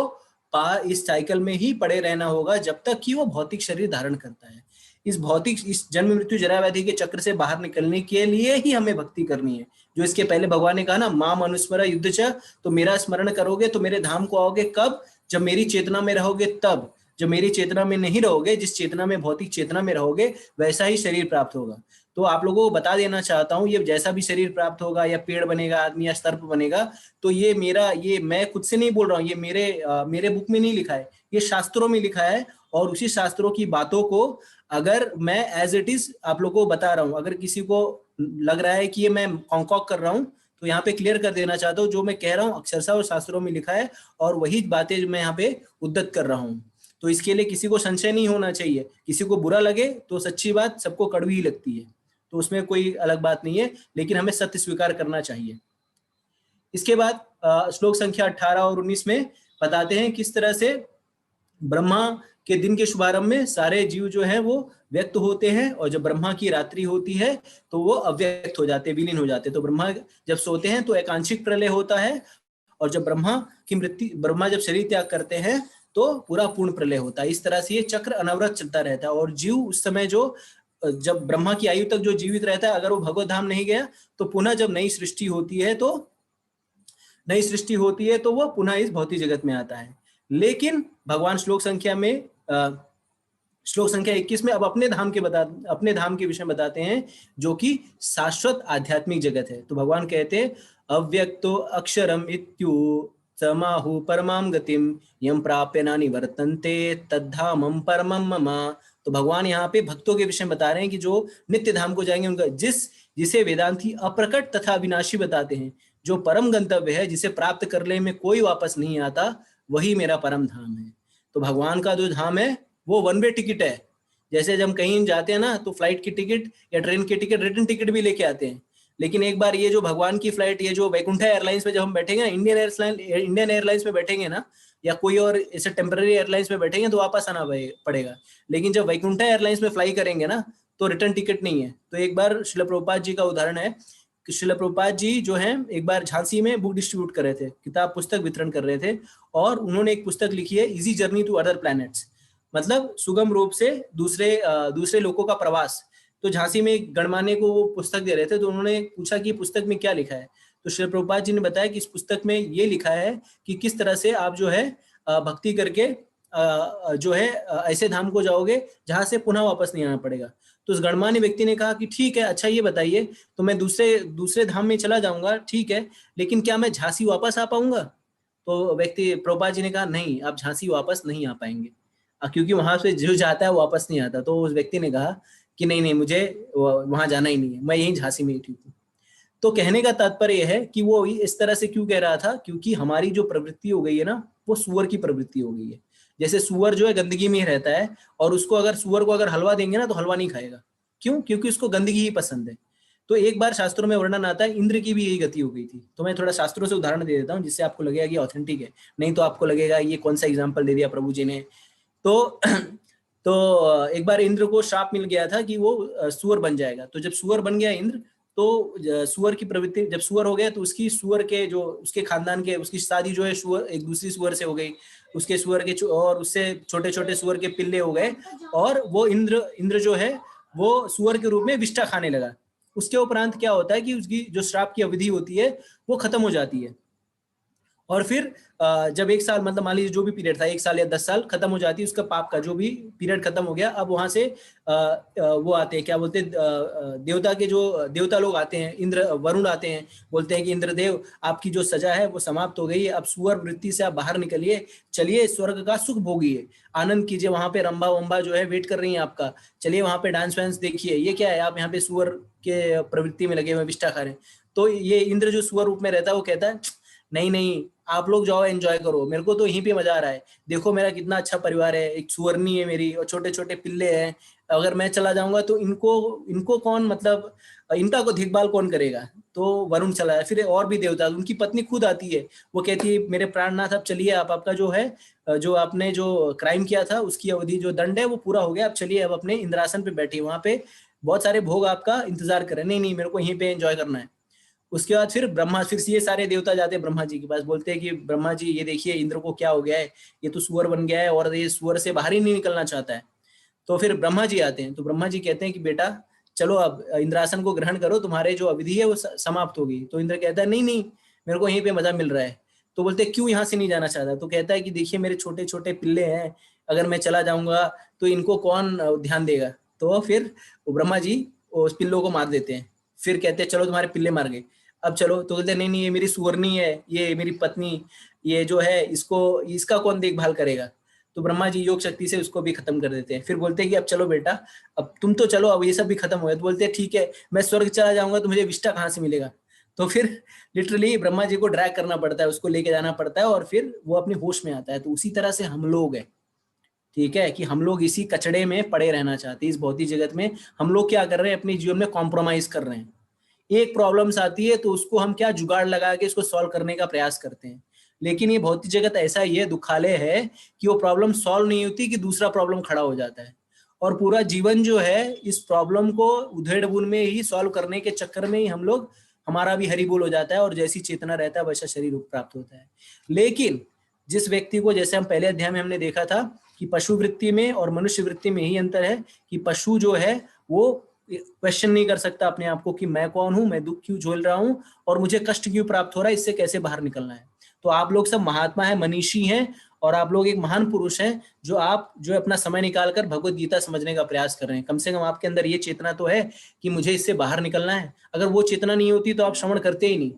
इस साइकिल में ही पड़े रहना होगा जब तक कि वो भौतिक शरीर धारण करता है। इस जन्म मृत्यु जरा व्याधि के चक्र से बाहर निकलने के लिए ही हमें भक्ति करनी है। जो इसके पहले भगवान ने कहा ना, माम अनुस्मर युद्ध च, तो मेरा स्मरण करोगे तो मेरे धाम को आओगे। कब? जब मेरी चेतना में रहोगे तब। जब मेरी चेतना में नहीं रहोगे, जिस चेतना में, भौतिक चेतना में रहोगे, वैसा ही शरीर प्राप्त होगा। तो आप लोगों को बता देना चाहता हूँ, ये जैसा भी शरीर प्राप्त होगा, या पेड़ बनेगा आदमी, या सर्प बनेगा, तो ये मैं खुद से नहीं बोल रहा हूँ, ये मेरे बुक में नहीं लिखा है, ये शास्त्रों में लिखा है। और उसी शास्त्रों की बातों को अगर मैं एज इट इज आप लोगों को बता रहा हूँ, अगर किसी को लग रहा है कि ये मैं कॉन्कॉक कर रहा हूँ, तो यहाँ पे क्लियर कर देना चाहता हूँ, जो मैं कह रहा हूँ अक्षरशः और शास्त्रों में लिखा है, और वही बातें मैं यहाँ पे उद्धत कर रहा हूँ। तो इसके लिए किसी को संशय नहीं होना चाहिए। किसी को बुरा लगे तो सच्ची बात सबको कड़वी ही लगती है, तो उसमें कोई अलग बात नहीं है, लेकिन हमें सत्य स्वीकार करना चाहिए। इसके बाद श्लोक संख्या 18 और 19 में बताते हैं किस तरह से ब्रह्मा के दिन के शुभारंभ में सारे जीव जो हैं वो व्यक्त होते हैं, और जब ब्रह्मा की रात्रि होती है तो वो अव्यक्त हो जाते, विलीन हो जाते। तो ब्रह्मा जब सोते हैं तो एकांशिक प्रलय होता है, और जब ब्रह्मा जब शरीर त्याग करते हैं तो पूरा पूर्ण प्रलय होता है। इस तरह से ये चक्र अनवरत चलता रहता है। और जीव उस समय जब ब्रह्मा की आयु तक जो जीवित रहता है, अगर वो भगवत धाम नहीं गया तो पुनः जब नई सृष्टि होती है तो वो पुनः इस भौतिक जगत में आता है। लेकिन भगवान श्लोक संख्या 21 में अब अपने धाम के विषय बताते हैं, जो कि शाश्वत आध्यात्मिक जगत है। तो भगवान कहते हैं, अव्यक्तो अक्षरम इत्यु समाहु परमाम गतिम यम प्राप्य न निवर्तन्ते तद्धामम परमम मम। तो भगवान यहाँ पे भक्तों के विषय बता रहे हैं कि जो नित्य धाम को जाएंगे, उनका जिसे वेदांती अप्रकट तथा अविनाशी बताते हैं, जो परम गंतव्य है, जिसे प्राप्त करने में कोई वापस नहीं आता, वही मेरा परम धाम है। तो भगवान का जो धाम है वो वन वे टिकट है। जैसे जब कहीं जाते हैं ना, तो फ्लाइट की टिकट या ट्रेन की टिकट, रिटर्न टिकट भी लेके आते हैं। लेकिन एक बार ये जो भगवान की फ्लाइट, ये जो वैकुंठा एयरलाइंस में जब हम बैठेंगे, इंडियन एयरलाइंस में बैठेंगे ना, या कोई और ऐसे टेम्पररी एयरलाइंस में बैठेंगे, तो वापस आना पड़ेगा। लेकिन जब वैकुंठा एयरलाइंस में फ्लाई करेंगे ना, तो रिटर्न टिकट नहीं है। तो एक बार श्रील प्रभुपाद जी का उदाहरण है कि श्रील प्रभुपाद जी जो है एक बार झांसी में बुक डिस्ट्रीब्यूट कर रहे थे, किताब पुस्तक वितरण कर रहे थे, और उन्होंने एक पुस्तक लिखी है, easy journey to other planets, मतलब सुगम रूप से दूसरे लोगों का प्रवास। तो झांसी में एक गणमान्य को वो पुस्तक दे रहे थे, तो उन्होंने पूछा कि पुस्तक में क्या लिखा है। तो श्री प्रभुपाद जी ने बताया कि इस पुस्तक में ये लिखा है कि किस तरह से आप जो है भक्ति करके जो है ऐसे धाम को जाओगे जहां से पुनः वापस नहीं आना पड़ेगा। तो उस गणमान्य व्यक्ति ने कहा कि ठीक है, अच्छा ये बताइए, तो मैं दूसरे धाम में चला जाऊंगा, ठीक है, लेकिन क्या मैं झांसी वापस आ पाऊंगा? तो प्रभुपाद जी ने कहा, नहीं, आप झांसी वापस नहीं आ पाएंगे, क्योंकि वहां से जो जाता है वो वापस नहीं आता। तो उस व्यक्ति ने कहा कि नहीं, मुझे वहां जाना ही नहीं है, मैं यहीं झांसी में ही ठीक हूँ। तो कहने का तात्पर्य यह है कि वो इस तरह से क्यों कह रहा था, क्योंकि हमारी जो प्रवृत्ति हो गई है ना, वो सुअर की प्रवृत्ति हो गई है। जैसे सुअर जो है गंदगी में ही रहता है, और सुअर को अगर हलवा देंगे ना तो हलवा नहीं खाएगा। क्यों? क्योंकि उसको गंदगी ही पसंद है। तो एक बार शास्त्रों में वर्णन आता है, इंद्र की भी यही गति हो गई थी। तो मैं थोड़ा शास्त्रों से उदाहरण दे देता हूँ, जिससे आपको लगेगा कि ऑथेंटिक है, नहीं तो आपको लगेगा ये कौन सा एग्जाम्पल दे दिया प्रभु जी ने। तो एक बार इंद्र को श्राप मिल गया था कि वो सुअर बन जाएगा। तो जब सुअर बन गया इंद्र, तो सुअर की प्रवृत्ति, जब सुअर हो गया तो उसके खानदान के, उसकी शादी जो है एक दूसरी सुअर से हो गई, उसके सुअर के और उससे छोटे छोटे सुअर के पिल्ले हो गए, और वो इंद्र जो है वो सुअर के रूप में विष्ठा खाने लगा। उसके उपरांत क्या होता है कि उसकी जो श्राप की अवधि होती है वो खत्म हो जाती है, और फिर जब 1 साल, मतलब मान लीजिए जो भी पीरियड था, 1 साल या 10 साल खत्म हो जाती है, उसका पाप का जो भी पीरियड खत्म हो गया। अब वहां से वो आते हैं, क्या बोलते हैं, देवता लोग आते हैं, वरुण आते हैं, बोलते हैं कि इंद्रदेव, आपकी जो सजा है वो समाप्त हो गई है, अब सुअर वृत्ति से आप बाहर निकलिए, चलिए स्वर्ग का सुख भोगिए, आनंद कीजिए, वहां पे रंभा वंबा जो है वेट कर रही है आपका, चलिए वहां पे डांस वांस देखिए। ये क्या है, आप यहाँ पे सुअर के प्रवृत्ति में लगे हुए, विष्ठा खा रहे हैं। तो ये इंद्र जो सुअर रूप में रहता है वो कहता है, नहीं, आप लोग जाओ एंजॉय करो, मेरे को तो यहीं पे मजा आ रहा है, देखो मेरा कितना अच्छा परिवार है, एक सुअरनी है मेरी, और छोटे छोटे पिल्ले हैं, अगर मैं चला जाऊंगा तो इनको कौन, मतलब इनका को देखभाल कौन करेगा। तो वरुण चला है, फिर और भी देवता, उनकी पत्नी खुद आती है, वो कहती है, मेरे प्राणनाथ अब चलिए, आपका जो है, जो आपने जो क्राइम किया था उसकी अवधि, जो दंड है वो पूरा हो गया, अब चलिए, अब अपने इंद्रासन पे बैठिए, वहां पे बहुत सारे भोग आपका इंतजार करें। नहीं, मेरे को यहीं पे एंजॉय करना है। उसके बाद फिर ब्रह्मा, फिर ये सारे देवता जाते हैं ब्रह्मा जी के पास, बोलते हैं कि ब्रह्मा जी ये देखिए इंद्र को क्या हो गया है, ये तो सुअर बन गया है और ये सुअर से बाहर ही नहीं निकलना चाहता है। तो फिर ब्रह्मा जी आते हैं, तो ब्रह्मा जी कहते हैं कि बेटा चलो अब इंद्रासन को ग्रहण करो, तुम्हारे जो अवधि है वो समाप्त होगी। तो इंद्र कहता है नहीं नहीं, मेरे को यहीं पे मजा मिल रहा है। तो बोलते क्यों यहाँ से नहीं जाना चाहता? तो कहता है कि देखिए मेरे छोटे छोटे पिल्ले हैं, अगर मैं चला जाऊंगा तो इनको कौन ध्यान देगा। तो फिर वो ब्रह्मा जी उस पिल्लों को मार देते हैं। फिर कहते हैं चलो तुम्हारे पिल्ले मार गए, अब चलो। तो बोलते नहीं नहीं, ये मेरी सुअरनी है, ये मेरी पत्नी, ये जो है इसको, इसका कौन देखभाल करेगा। तो ब्रह्मा जी योग शक्ति से उसको भी खत्म कर देते हैं। फिर बोलते हैं कि अब चलो बेटा, अब तुम तो चलो, अब ये सब भी खत्म हो गया। तो बोलते हैं ठीक है, मैं स्वर्ग चला जाऊंगा तो मुझे विष्ठा कहाँ से मिलेगा। तो फिर लिटरली ब्रह्मा जी को ड्रैग करना पड़ता है, उसको लेके जाना पड़ता है और फिर वो अपने होश में आता है। तो उसी तरह से हम लोग हैं, ठीक है, कि हम लोग इसी कचड़े में पड़े रहना चाहते हैं। इस भौतिक जगत में हम लोग क्या कर रहे हैं, अपने जीवन में कॉम्प्रोमाइज कर रहे हैं। एक प्रॉब्लम्स आती है तो उसको हम क्या जुगाड़ लगा के इसको सॉल्व करने का प्रयास करते हैं। लेकिन ये भौतिक जगत ऐसा ही है, दुखालय है, कि वो प्रॉब्लम सॉल्व नहीं होती कि दूसरा प्रॉब्लम खड़ा हो जाता है। और पूरा जीवन जो है इस प्रॉब्लम को उधेड़ बुन में ही सॉल्व करने के चक्कर में ही हम लोग, हमारा भी हरि बोल हो जाता है और जैसी चेतना रहता है वैसा शरीर प्राप्त होता है। लेकिन जिस व्यक्ति को, जैसे हम पहले अध्याय में हमने देखा था कि पशु वृत्ति में और मनुष्य वृत्ति में ही अंतर है, कि पशु जो है वो क्वेश्चन नहीं कर सकता अपने आप को कि मैं कौन हूं, मैं दुख क्यों झेल रहा हूं और मुझे कष्ट क्यों प्राप्त हो रहा है, इससे कैसे बाहर निकलना है। तो आप लोग सब महात्मा है, मनीषी हैं, और आप लोग एक महान पुरुष हैं, जो आप जो अपना समय निकालकर भगवत गीता समझने का प्रयास कर रहे हैं। कम से कम आपके अंदर ये चेतना तो है कि मुझे इससे बाहर निकलना है। अगर वो चेतना नहीं होती तो आप श्रवण करते ही नहीं।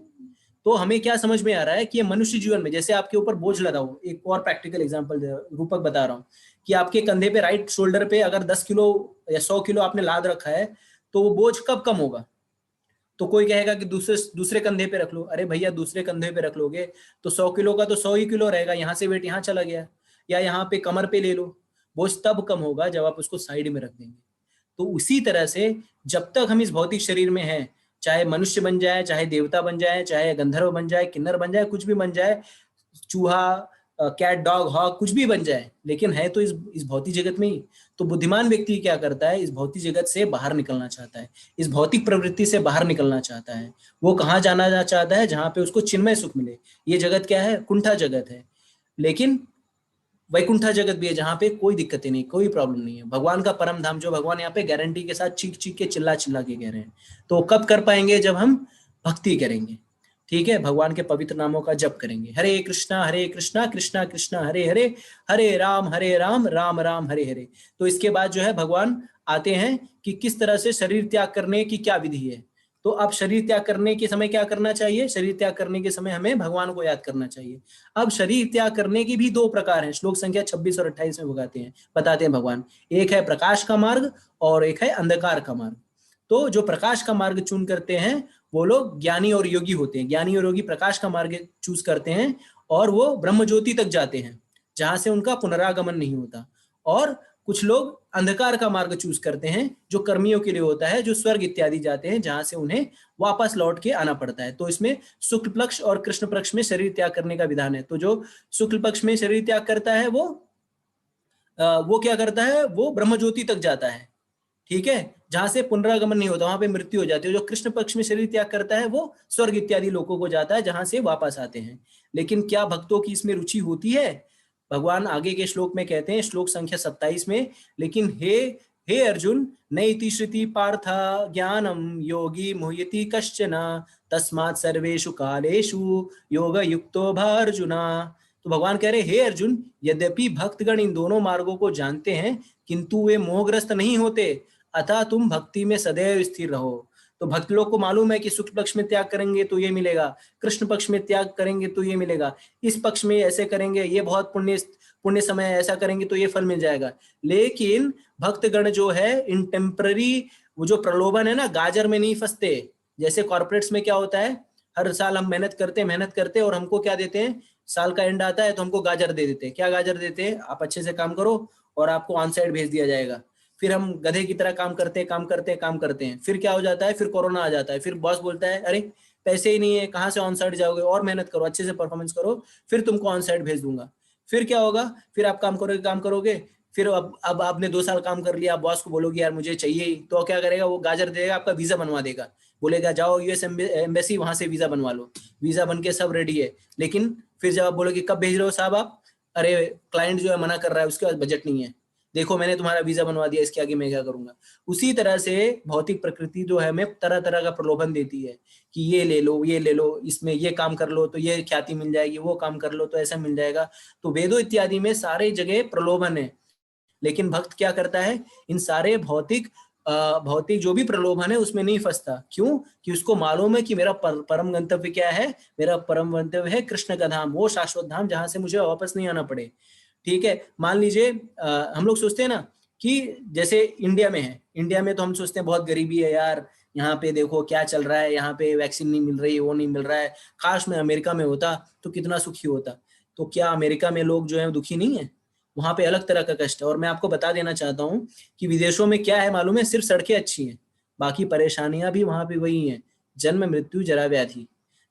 तो हमें क्या समझ में आ रहा है कि ये मनुष्य जीवन में जैसे आपके ऊपर बोझ लगा हो, एक और प्रैक्टिकल एग्जांपल रूपक बता रहा हूँ, कि आपके कंधे पे, राइट शोल्डर पे अगर 10 किलो या 100 किलो आपने लाद रखा है, तो वो बोझ कब कम होगा? तो कोई कहेगा कि दूसरे दूसरे कंधे पे रख लो। अरे भैया, दूसरे कंधे पे रख लोगे तो 100 किलो का तो 100 ही किलो रहेगा, यहाँ से वेट यहाँ चला गया। या यहाँ पे कमर पे ले लो, बोझ तब कम होगा जब आप उसको साइड में रख देंगे। तो उसी तरह से जब तक हम इस भौतिक शरीर में हैं, चाहे मनुष्य बन जाए, चाहे देवता बन जाए, चाहे गंधर्व बन जाए, किन्नर बन जाए, कुछ भी बन जाए, चूहा, कैट, डॉग, हॉग, कुछ भी बन जाए, लेकिन है तो इस भौतिक जगत में ही। तो बुद्धिमान व्यक्ति क्या करता है, इस भौतिक जगत से बाहर निकलना चाहता है, इस भौतिक प्रवृत्ति से बाहर निकलना चाहता है। वो कहाँ जाना चाहता है? जहां पे उसको चिन्मय सुख मिले। ये जगत क्या है? कुंठा जगत है, लेकिन वैकुंठा जगत भी है जहां पे कोई दिक्कतें नहीं, कोई प्रॉब्लम नहीं है। भगवान का परम धाम, जो भगवान यहाँ पे गारंटी के साथ चीख चीख के चिल्ला चिल्ला के कह रहे हैं। तो कब कर पाएंगे? जब हम भक्ति करेंगे, ठीक है, भगवान के पवित्र नामों का जप करेंगे। हरे कृष्णा कृष्णा कृष्णा हरे हरे, हरे राम राम राम हरे हरे। तो इसके बाद जो है भगवान आते हैं कि किस तरह से शरीर त्याग करने की क्या विधि है। तो अब शरीर त्याग करने के समय क्या करना चाहिए? शरीर त्याग करने के समय हमें भगवान को याद करना चाहिए। अब शरीर त्याग करने की भी दो प्रकार हैं, श्लोक संख्या 26 और 28 में बताते हैं भगवान। एक है प्रकाश का मार्ग और एक है अंधकार का मार्ग। तो जो प्रकाश का मार्ग चुन करते हैं वो लोग ज्ञानी और योगी होते हैं। ज्ञानी और योगी प्रकाश का मार्ग चूज करते हैं और वो ब्रह्म ज्योति तक जाते हैं, जहां से उनका पुनरागमन नहीं होता। और कुछ लोग अंधकार का मार्ग चूज करते हैं, जो कर्मियों के लिए होता है, जो स्वर्ग इत्यादि जाते हैं, जहां से उन्हें वापस लौट के आना पड़ता है। तो इसमें शुक्ल पक्ष और कृष्ण पक्ष में शरीर त्याग करने का विधान है। तो जो शुक्ल पक्ष में शरीर त्याग करता है वो क्या करता है? वो ब्रह्म ज्योति तक जाता है, ठीक है, जहां से पुनरागमन नहीं होता, वहां पे मृत्यु हो जाती है। जो कृष्ण पक्ष में शरीर त्याग करता है वो स्वर्ग इत्यादि लोकों को जाता है, जहां से वापस आते हैं। लेकिन क्या भक्तों की इसमें रुचि होती है? भगवान आगे के श्लोक में कहते हैं, श्लोक संख्या 27 में, लेकिन हे हे अर्जुन, नैति श्रुति पार्थ ज्ञानम योगी मुह्यति कश्चन तस्मात् सर्वेषु कालेषु योग युक्तो अर्जुना। तो भगवान कह रहे, हे अर्जुन, यद्यपि भक्तगण इन दोनों मार्गों को जानते हैं, किंतु वे मोहग्रस्त नहीं होते, अतः तुम भक्ति में सदैव स्थिर रहो। तो भक्त लोग को मालूम है कि शुक्ल पक्ष में त्याग करेंगे तो ये मिलेगा, कृष्ण पक्ष में त्याग करेंगे तो ये मिलेगा, इस पक्ष में ऐसे करेंगे, ये बहुत पुण्य पुण्य समय ऐसा करेंगे तो ये फल मिल जाएगा। लेकिन भक्तगण जो है इन टेम्पररी, वो जो प्रलोभन है ना, गाजर में नहीं फंसते। जैसे कॉर्पोरेट्स में क्या होता है, हर साल हम मेहनत करते और हमको क्या देते हैं? साल का एंड आता है तो हमको गाजर दे देते हैं। क्या गाजर देते हैं? आप अच्छे से काम करो और आपको ऑन साइड भेज दिया जाएगा। फिर हम गधे की तरह काम करते हैं। फिर क्या हो जाता है? फिर कोरोना आ जाता है। फिर बॉस बोलता है, अरे पैसे ही नहीं है, कहाँ से ऑन साइड जाओगे, और मेहनत करो, अच्छे से परफॉर्मेंस करो, फिर तुमको ऑन साइड भेज दूंगा। फिर क्या होगा? फिर आप काम करोगे, फिर अब आपने 2 साल काम कर लिया, आप बॉस को बोलोगे यार मुझे चाहिए ही, तो क्या करेगा वो? गाजर देगा, आपका वीजा बनवा देगा, बोलेगा जाओ यूएस एम्बेसी वहां से वीजा बनवा लो, वीजा बन के सब रेडी है। लेकिन फिर जब आप बोलोगे कब भेज रहे हो साहब आप, अरे क्लाइंट जो है मना कर रहा है, उसके पास बजट नहीं है, देखो मैंने तुम्हारा वीजा बनवा दिया, इसके आगे मैं क्या करूंगा। उसी तरह से भौतिक प्रकृति जो है हमें तरह तरह का प्रलोभन देती है कि ये ले लो, ये ले लो, इसमें ये काम कर लो तो ये ख्याति मिल जाएगी, वो काम कर लो तो ऐसा मिल जाएगा। तो वेदों इत्यादि में सारे जगह प्रलोभन है। लेकिन भक्त क्या करता है, इन सारे भौतिक जो भी प्रलोभन है उसमें नहीं फंसता। क्यों? कि उसको मालूम है कि मेरा परम गंतव्य क्या है, मेरा परम गंतव्य है कृष्ण का धाम, वो शाश्वत धाम जहां से मुझे वापस नहीं आना पड़े। ठीक है, मान लीजिए हम लोग सोचते हैं ना कि जैसे इंडिया में है, इंडिया में तो हम सोचते हैं बहुत गरीबी है यार, यहाँ पे देखो क्या चल रहा है, यहाँ पे वैक्सीन नहीं मिल रही, वो नहीं मिल रहा है, काश मैं अमेरिका में होता तो कितना सुखी होता। तो क्या अमेरिका में लोग जो है दुखी नहीं है? वहां पे अलग तरह का कष्ट है। और मैं आपको बता देना चाहता हूँ कि विदेशों में क्या है मालूम है, सिर्फ सड़कें अच्छी हैं, बाकी परेशानियां भी वहां पे वही हैं, जन्म मृत्यु जरा व्याधि।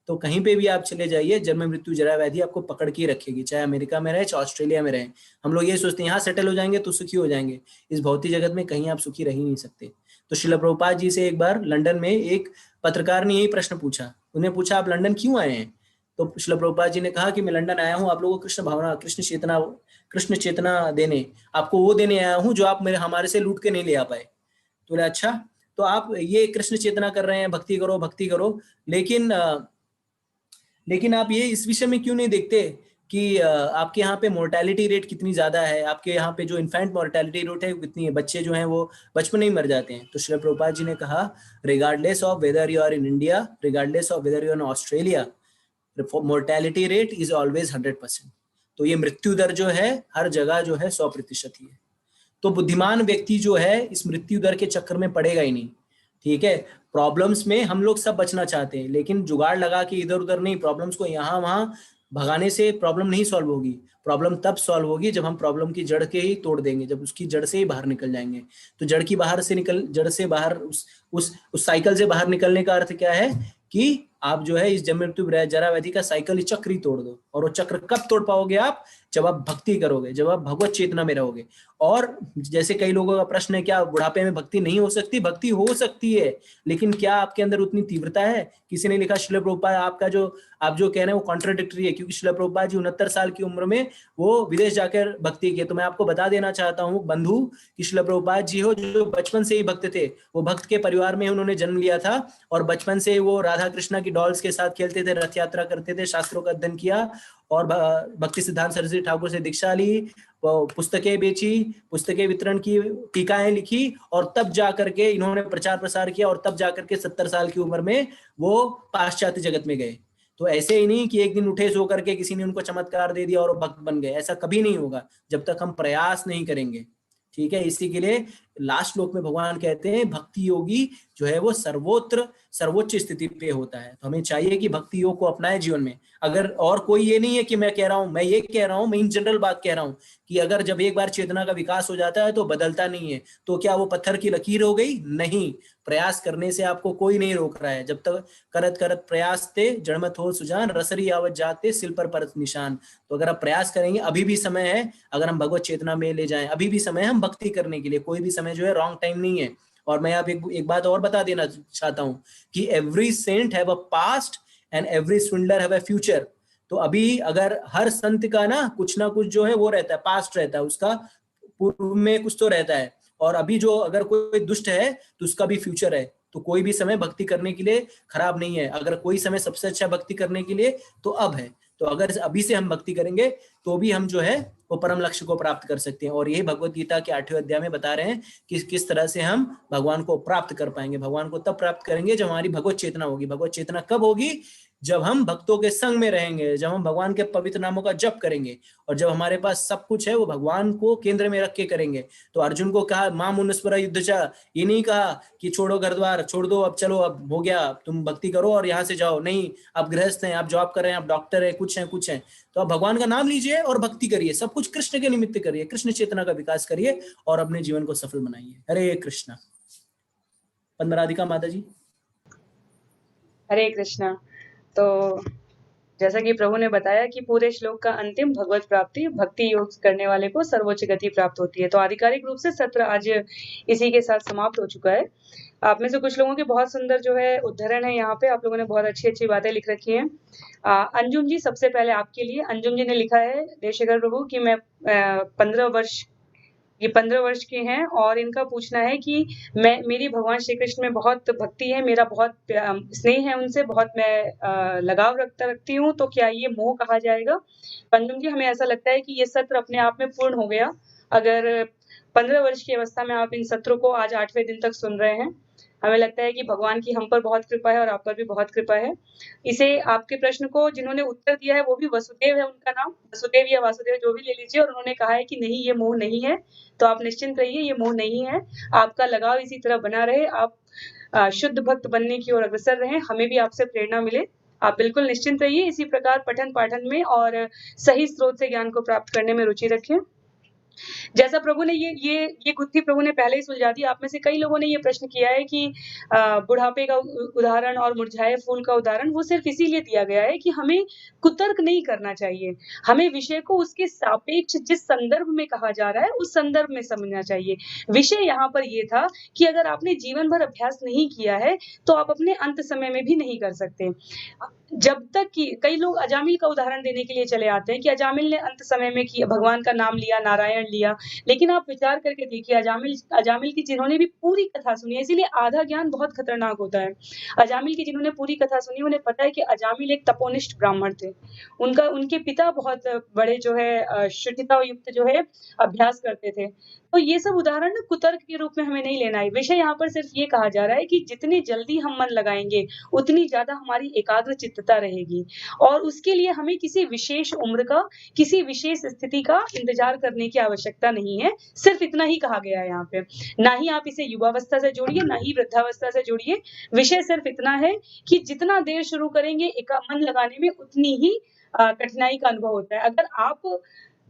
तो कहीं पे भी आप चले जाइए, जन्म मृत्यु जरा व्याधि आपको पकड़ के ही रखेगी, चाहे अमेरिका में रहे चाहे ऑस्ट्रेलिया में रहे। हम लोग ये सोचते हैं यहाँ सेटल हो जाएंगे तो सुखी हो जाएंगे, इस भौतिक जगत में कहीं आप सुखी रह ही नहीं सकते। तो श्रील प्रभुपाद जी से एक बार लंदन में एक पत्रकार ने यही प्रश्न पूछा, उन्हें पूछा आप लंदन क्यों आए हैं? तो श्रील प्रभुपाद जी ने कहा कि मैं लंदन आया हूँ आप लोगों को कृष्ण भावना, कृष्ण चेतना देने, आपको वो देने आया हूँ जो आप मेरे हमारे से लूट के नहीं ले आ पाए। तो बोले अच्छा, तो आप ये कृष्ण चेतना कर रहे हैं, भक्ति करो भक्ति करो, लेकिन आप ये इस विषय में क्यों नहीं देखते कि आपके यहाँ पे मोर्टेलिटी रेट कितनी ज्यादा है, आपके यहाँ पे जो इन्फेंट मोर्टेलिटी रेट है कितनी है, बच्चे जो हैं वो बचपन में ही मर जाते हैं। तो श्री प्रभुपाद जी ने कहा regardless of whether you are in India, regardless of whether you are in Australia, mortality rate is always 100%। तो ये मृत्यु दर जो है हर जगह जो है 100% ही है। तो बुद्धिमान व्यक्ति जो है इस मृत्यु दर के चक्कर में पड़ेगा ही नहीं। ठीक है, प्रॉब्लम्स में हम लोग सब बचना चाहते हैं, लेकिन जुगाड़ लगा के इधर उधर नहीं, प्रॉब्लम्स को यहाँ वहां भगाने से प्रॉब्लम नहीं सॉल्व होगी। प्रॉब्लम तब सॉल्व होगी जब हम प्रॉब्लम की जड़ के ही तोड़ देंगे, जब उसकी जड़ से ही बाहर निकल जाएंगे। तो जड़ से बाहर उस साइकिल से बाहर निकलने का अर्थ क्या है कि आप जो है इस जन्म मृत्यु जरा व्याधि का साइकिल चक्र ही तोड़ दो। और वो चक्र कब तोड़ पाओगे आप? जब आप भक्ति करोगे, जब आप भगवत चेतना में रहोगे। और जैसे कई लोगों का प्रश्न है क्या बुढ़ापे में भक्ति नहीं हो सकती? भक्ति हो सकती है, लेकिन क्या आपके अंदर उतनी तीव्रता है? किसी ने लिखा श्रील प्रभुपाद आपका जो आप जो कह रहे हैं वो कॉन्ट्राडिक्टरी है, क्योंकि श्रील प्रभुपाद जी 69 साल की उम्र में वो विदेश जाकर भक्ति किए। तो मैं आपको बता देना चाहता हूँ बंधु कि श्रील प्रभुपाद जी हो जो बचपन से ही भक्त थे, वो भक्त के परिवार में उन्होंने जन्म लिया था, और बचपन से वो राधा कृष्णा की डॉल्स के साथ खेलते थे, रथ यात्रा करते थे, शास्त्रों का अध्ययन किया, और भक्ति सिद्धांत सरस्वती ठाकुर से दीक्षा ली, पुस्तकें बेची, पुस्तकें वितरण की, टीकाएं लिखी, और तब जाकर के इन्होंने प्रचार प्रसार किया, और तब जाकर के 70 साल की उम्र में वो पाश्चात्य जगत में गए। तो ऐसे ही नहीं कि एक दिन उठे सो करके किसी ने उनको चमत्कार दे दिया और वो भक्त बन गए, ऐसा कभी नहीं होगा जब तक हम प्रयास नहीं करेंगे। ठीक है, इसी के लिए लास्ट श्लोक में भगवान कहते हैं भक्ति योगी जो है वो सर्वोच्च स्थिति पे होता है। तो हमें चाहिए कि भक्ति योग को अपनाए जीवन में। अगर और कोई ये नहीं है कि मैं कह रहा हूं, मैं ये कह रहा हूं, मैं इन जनरल बात कह रहा हूं कि अगर जब एक बार चेतना का विकास हो जाता है तो बदलता नहीं है, तो क्या वो पत्थर की लकीर हो गई? नहीं, प्रयास करने से आपको कोई नहीं रोक रहा है। जब तक करत करत प्रयास ते जड़मत हो सुजान, रसरी आवत जाते सिल पर परत निशान। तो अगर आप प्रयास करेंगे, अभी भी समय है, अगर हम भगवत चेतना में ले जाएं, अभी भी समय है हम भक्ति करने के लिए, कोई भी समय जो है रॉन्ग टाइम नहीं है। और मैं आप एक बात और बता देना चाहता हूं कि every saint have a past and every swindler have a future. तो अभी अगर हर संत का ना कुछ जो है वो रहता है, पास्ट रहता है उसका, पूर्व में कुछ तो रहता है, और अभी जो अगर कोई दुष्ट है तो उसका भी फ्यूचर है। तो कोई भी समय भक्ति करने के लिए खराब नहीं है। अगर कोई समय सबसे अच्छा भक्ति करने के लिए तो अब है। तो अगर अभी से हम भक्ति करेंगे तो भी हम जो है वो परम लक्ष्य को प्राप्त कर सकते हैं। और यही भगवत गीता के 8वें अध्याय में बता रहे हैं कि किस तरह से हम भगवान को प्राप्त कर पाएंगे। भगवान को तब प्राप्त करेंगे जब हमारी भगवत चेतना होगी। भगवत चेतना कब होगी? जब हम भक्तों के संग में रहेंगे, जब हम भगवान के पवित्र नामों का जप करेंगे, और जब हमारे पास सब कुछ है वो भगवान को केंद्र में रख के करेंगे। तो अर्जुन को कहा मां मुनुस्मर युद्ध चा, ये नहीं कहा कि छोड़ो घर द्वार, छोड़ दो, अब चलो अब हो गया, तुम भक्ति करो और यहाँ से जाओ। नहीं, आप गृहस्थ हैं, आप जॉब कर रहे हैं, आप डॉक्टर है, कुछ है, तो आप भगवान का नाम लीजिए और भक्ति करिए, सब कुछ कृष्ण के निमित्त करिए, कृष्ण चेतना का विकास करिए और अपने जीवन को सफल बनाइए। हरे कृष्णा। पद्म राधिका माता जी। हरे कृष्णा। तो जैसा कि प्रभु ने बताया कि पूरे श्लोक का अंतिम भगवत प्राप्ति, भक्ति योग करने वाले को सर्वोच्च गति प्राप्त होती है। तो आधिकारिक रूप से सत्र आज इसी के साथ समाप्त हो चुका है। आप में से कुछ लोगों के बहुत सुंदर जो है उद्धरण है यहाँ पे, आप लोगों ने बहुत अच्छी-अच्छी बातें लिख रखी हैं। अंजुम जी, सबसे पहले आपके लिए अंजुम जी ने लिखा है देवशेखर प्रभु कि मैं 15 वर्ष के हैं और इनका पूछना है कि मेरी भगवान श्री कृष्ण में बहुत भक्ति है, मेरा बहुत स्नेह है उनसे, बहुत मैं लगाव रखती हूँ, तो क्या ये मोह कहा जाएगा? पंजुम जी, हमें ऐसा लगता है कि ये सत्र अपने आप में पूर्ण हो गया। अगर 15 वर्ष की अवस्था में आप इन सत्रों को आज 8वें दिन तक सुन रहे हैं, हमें लगता है कि भगवान की हम पर बहुत कृपा है और आप पर भी बहुत कृपा है। इसे आपके प्रश्न को जिन्होंने उत्तर दिया है वो भी वसुदेव है उनका नाम, वसुदेव या वासुदेव जो भी ले लीजिए, और उन्होंने कहा है कि नहीं, ये मोह नहीं है। तो आप निश्चिंत रहिए, ये मोह नहीं है। आपका लगाव इसी तरह बना रहे, आप शुद्ध भक्त बनने की ओर अग्रसर रहें, हमें भी आपसे प्रेरणा मिले। आप बिल्कुल निश्चिंत रहिए, इसी प्रकार पठन पाठन में और सही स्रोत से ज्ञान को प्राप्त करने में रुचि रखें। जैसा प्रभु ने ये गुत्थी प्रभु ने पहले ही सुलझा दी। आप में से कई लोगों ने ये प्रश्न किया है कि बुढ़ापे का उदाहरण और मुरझाए फूल का उदाहरण वो सिर्फ इसीलिए दिया गया है कि हमें कुतर्क नहीं करना चाहिए, हमें विषय को उसके सापेक्ष जिस संदर्भ में कहा जा रहा है उस संदर्भ में समझना चाहिए। विषय यहाँ पर ये था कि अगर आपने जीवन भर अभ्यास नहीं किया है तो आप अपने अंत समय में भी नहीं कर सकते। जब तक कि कई लोग अजामिल का उदाहरण देने के लिए चले आते हैं कि अजामिल ने अंत समय में किया, भगवान का नाम लिया, नारायण लिया, लेकिन आप विचार करके देखिए अजामिल की जिन्होंने भी पूरी कथा सुनी है, इसीलिए आधा ज्ञान बहुत खतरनाक होता है। अजामिल की जिन्होंने पूरी कथा सुनी उन्हें पता है कि अजामिल एक तपोनिष्ठ ब्राह्मण थे। उनके पिता बहुत बड़े जो है शुचिता युक्त जो है अभ्यास करते थे। तो ये सब उदाहरण ना कुतर्क के रूप में हमें नहीं लेना है। विषय यहाँ पर सिर्फ ये कहा जा रहा है कि जितनी जल्दी हम मन लगाएंगे उतनी ज्यादा हमारी एकाग्र चित्तता रहेगी, और उसके लिए हमें किसी विशेष उम्र का, किसी विशेष स्थिति का इंतजार करने की आवश्यकता नहीं है। सिर्फ इतना ही कहा गया है यहाँ पे। ना ही आप इसे युवावस्था से जोड़िए, ना ही वृद्धावस्था से जोड़िए। विषय सिर्फ इतना है कि जितना देर शुरू करेंगे मन लगाने में उतनी ही कठिनाई का अनुभव होता है। अगर आप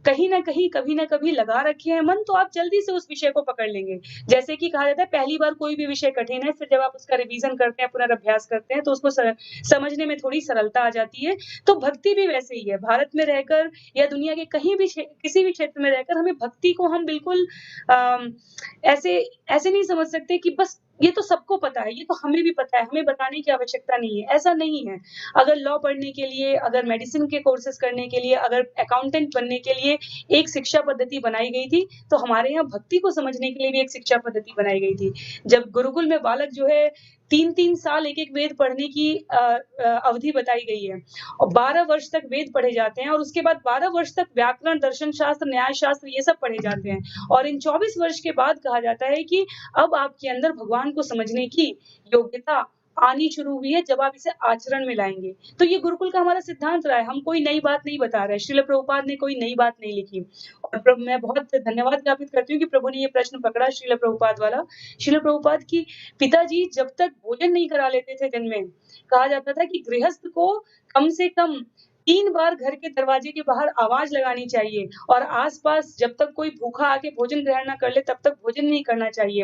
कहीं न कहीं, कभी न कभी लगा रखे हैं मन, तो आप जल्दी से उस विषय को पकड़ लेंगे। जैसे कि कहा जाता है पहली बार कोई भी विषय कठिन है, फिर जब आप उसका रिवीजन करते हैं, पुनर्अभ्यास करते हैं, तो उसको समझने में थोड़ी सरलता आ जाती है। तो भक्ति भी वैसे ही है। भारत में रहकर या दुनिया के कहीं भी किसी भी क्षेत्र में रहकर हमें भक्ति को हम बिल्कुल ऐसे ऐसे नहीं समझ सकते कि बस ये तो सबको पता है, ये तो हमें भी पता है, हमें बताने की आवश्यकता नहीं है। ऐसा नहीं है। अगर लॉ पढ़ने के लिए, अगर मेडिसिन के कोर्सेज करने के लिए, अगर अकाउंटेंट बनने के लिए एक शिक्षा पद्धति बनाई गई थी, तो हमारे यहाँ भक्ति को समझने के लिए भी एक शिक्षा पद्धति बनाई गई थी। जब गुरुकुल में बालक जो है 3-3 साल एक-एक वेद पढ़ने की अवधि बताई गई है, और 12 वर्ष तक वेद पढ़े जाते हैं, और उसके बाद 12 वर्ष तक व्याकरण, दर्शन शास्त्र, न्याय शास्त्र ये सब पढ़े जाते हैं, और इन 24 वर्ष के बाद कहा जाता है कि अब आपके अंदर भगवान को समझने की योग्यता आनी शुरू हुई है, जब आप इसे आचरण में लाएंगे। तो ये गुरुकुल का हमारा सिद्धांत रहा है। हम कोई नई बात नहीं बता रहे हैं। श्रील प्रभुपाद ने कोई नई बात नहीं लिखी। और मैं बहुत धन्यवाद ज्ञापित करती हूँ कि प्रभु ने ये प्रश्न पकड़ा श्रील प्रभुपाद वाला। श्रील प्रभुपाद की पिताजी जब तक भोजन नहीं करा लेते थे दिन में, कहा जाता था कि गृहस्थ को कम से कम 3 बार घर के दरवाजे के बाहर आवाज लगानी चाहिए, और आसपास जब तक कोई भूखा आके भोजन ग्रहण ना कर ले तब तक भोजन नहीं करना चाहिए।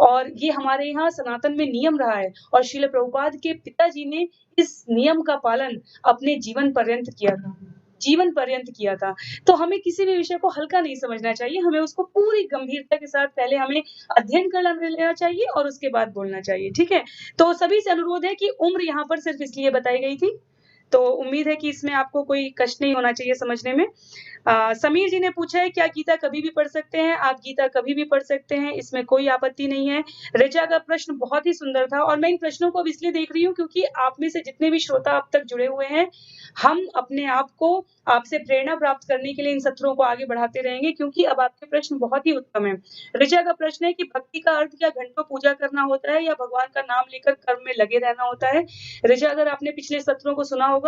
और ये हमारे यहाँ सनातन में नियम रहा है, और श्रील प्रभुपाद के पिताजी ने इस नियम का पालन अपने जीवन पर्यंत किया था। जीवन पर्यंत किया था। तो हमें किसी भी विषय को हल्का नहीं समझना चाहिए, हमें उसको पूरी गंभीरता के साथ पहले हमें अध्ययन कर लेना चाहिए और उसके बाद बोलना चाहिए, ठीक है? तो सभी से अनुरोध है कि उम्र यहाँ पर सिर्फ इसलिए बताई गई थी, तो उम्मीद है कि इसमें आपको कोई कष्ट नहीं होना चाहिए समझने में। समीर जी ने पूछा है क्या गीता कभी भी पढ़ सकते हैं? आप गीता कभी भी पढ़ सकते हैं, इसमें कोई आपत्ति नहीं है। ऋचा का प्रश्न बहुत ही सुंदर था, और मैं इन प्रश्नों को अब इसलिए देख रही हूँ क्योंकि आप में से जितने भी श्रोता अब तक जुड़े हुए हैं, हम अपने आप को आपसे प्रेरणा प्राप्त करने के लिए इन सत्रों को आगे बढ़ाते रहेंगे, क्योंकि अब आपके प्रश्न बहुत ही उत्तम है। ऋचा का प्रश्न है कि भक्ति का अर्थ क्या घंटों पूजा करना होता है या भगवान का नाम लेकर कर्म में लगे रहना होता है? ऋचा, अगर आपने पिछले सत्रों को सुना होगा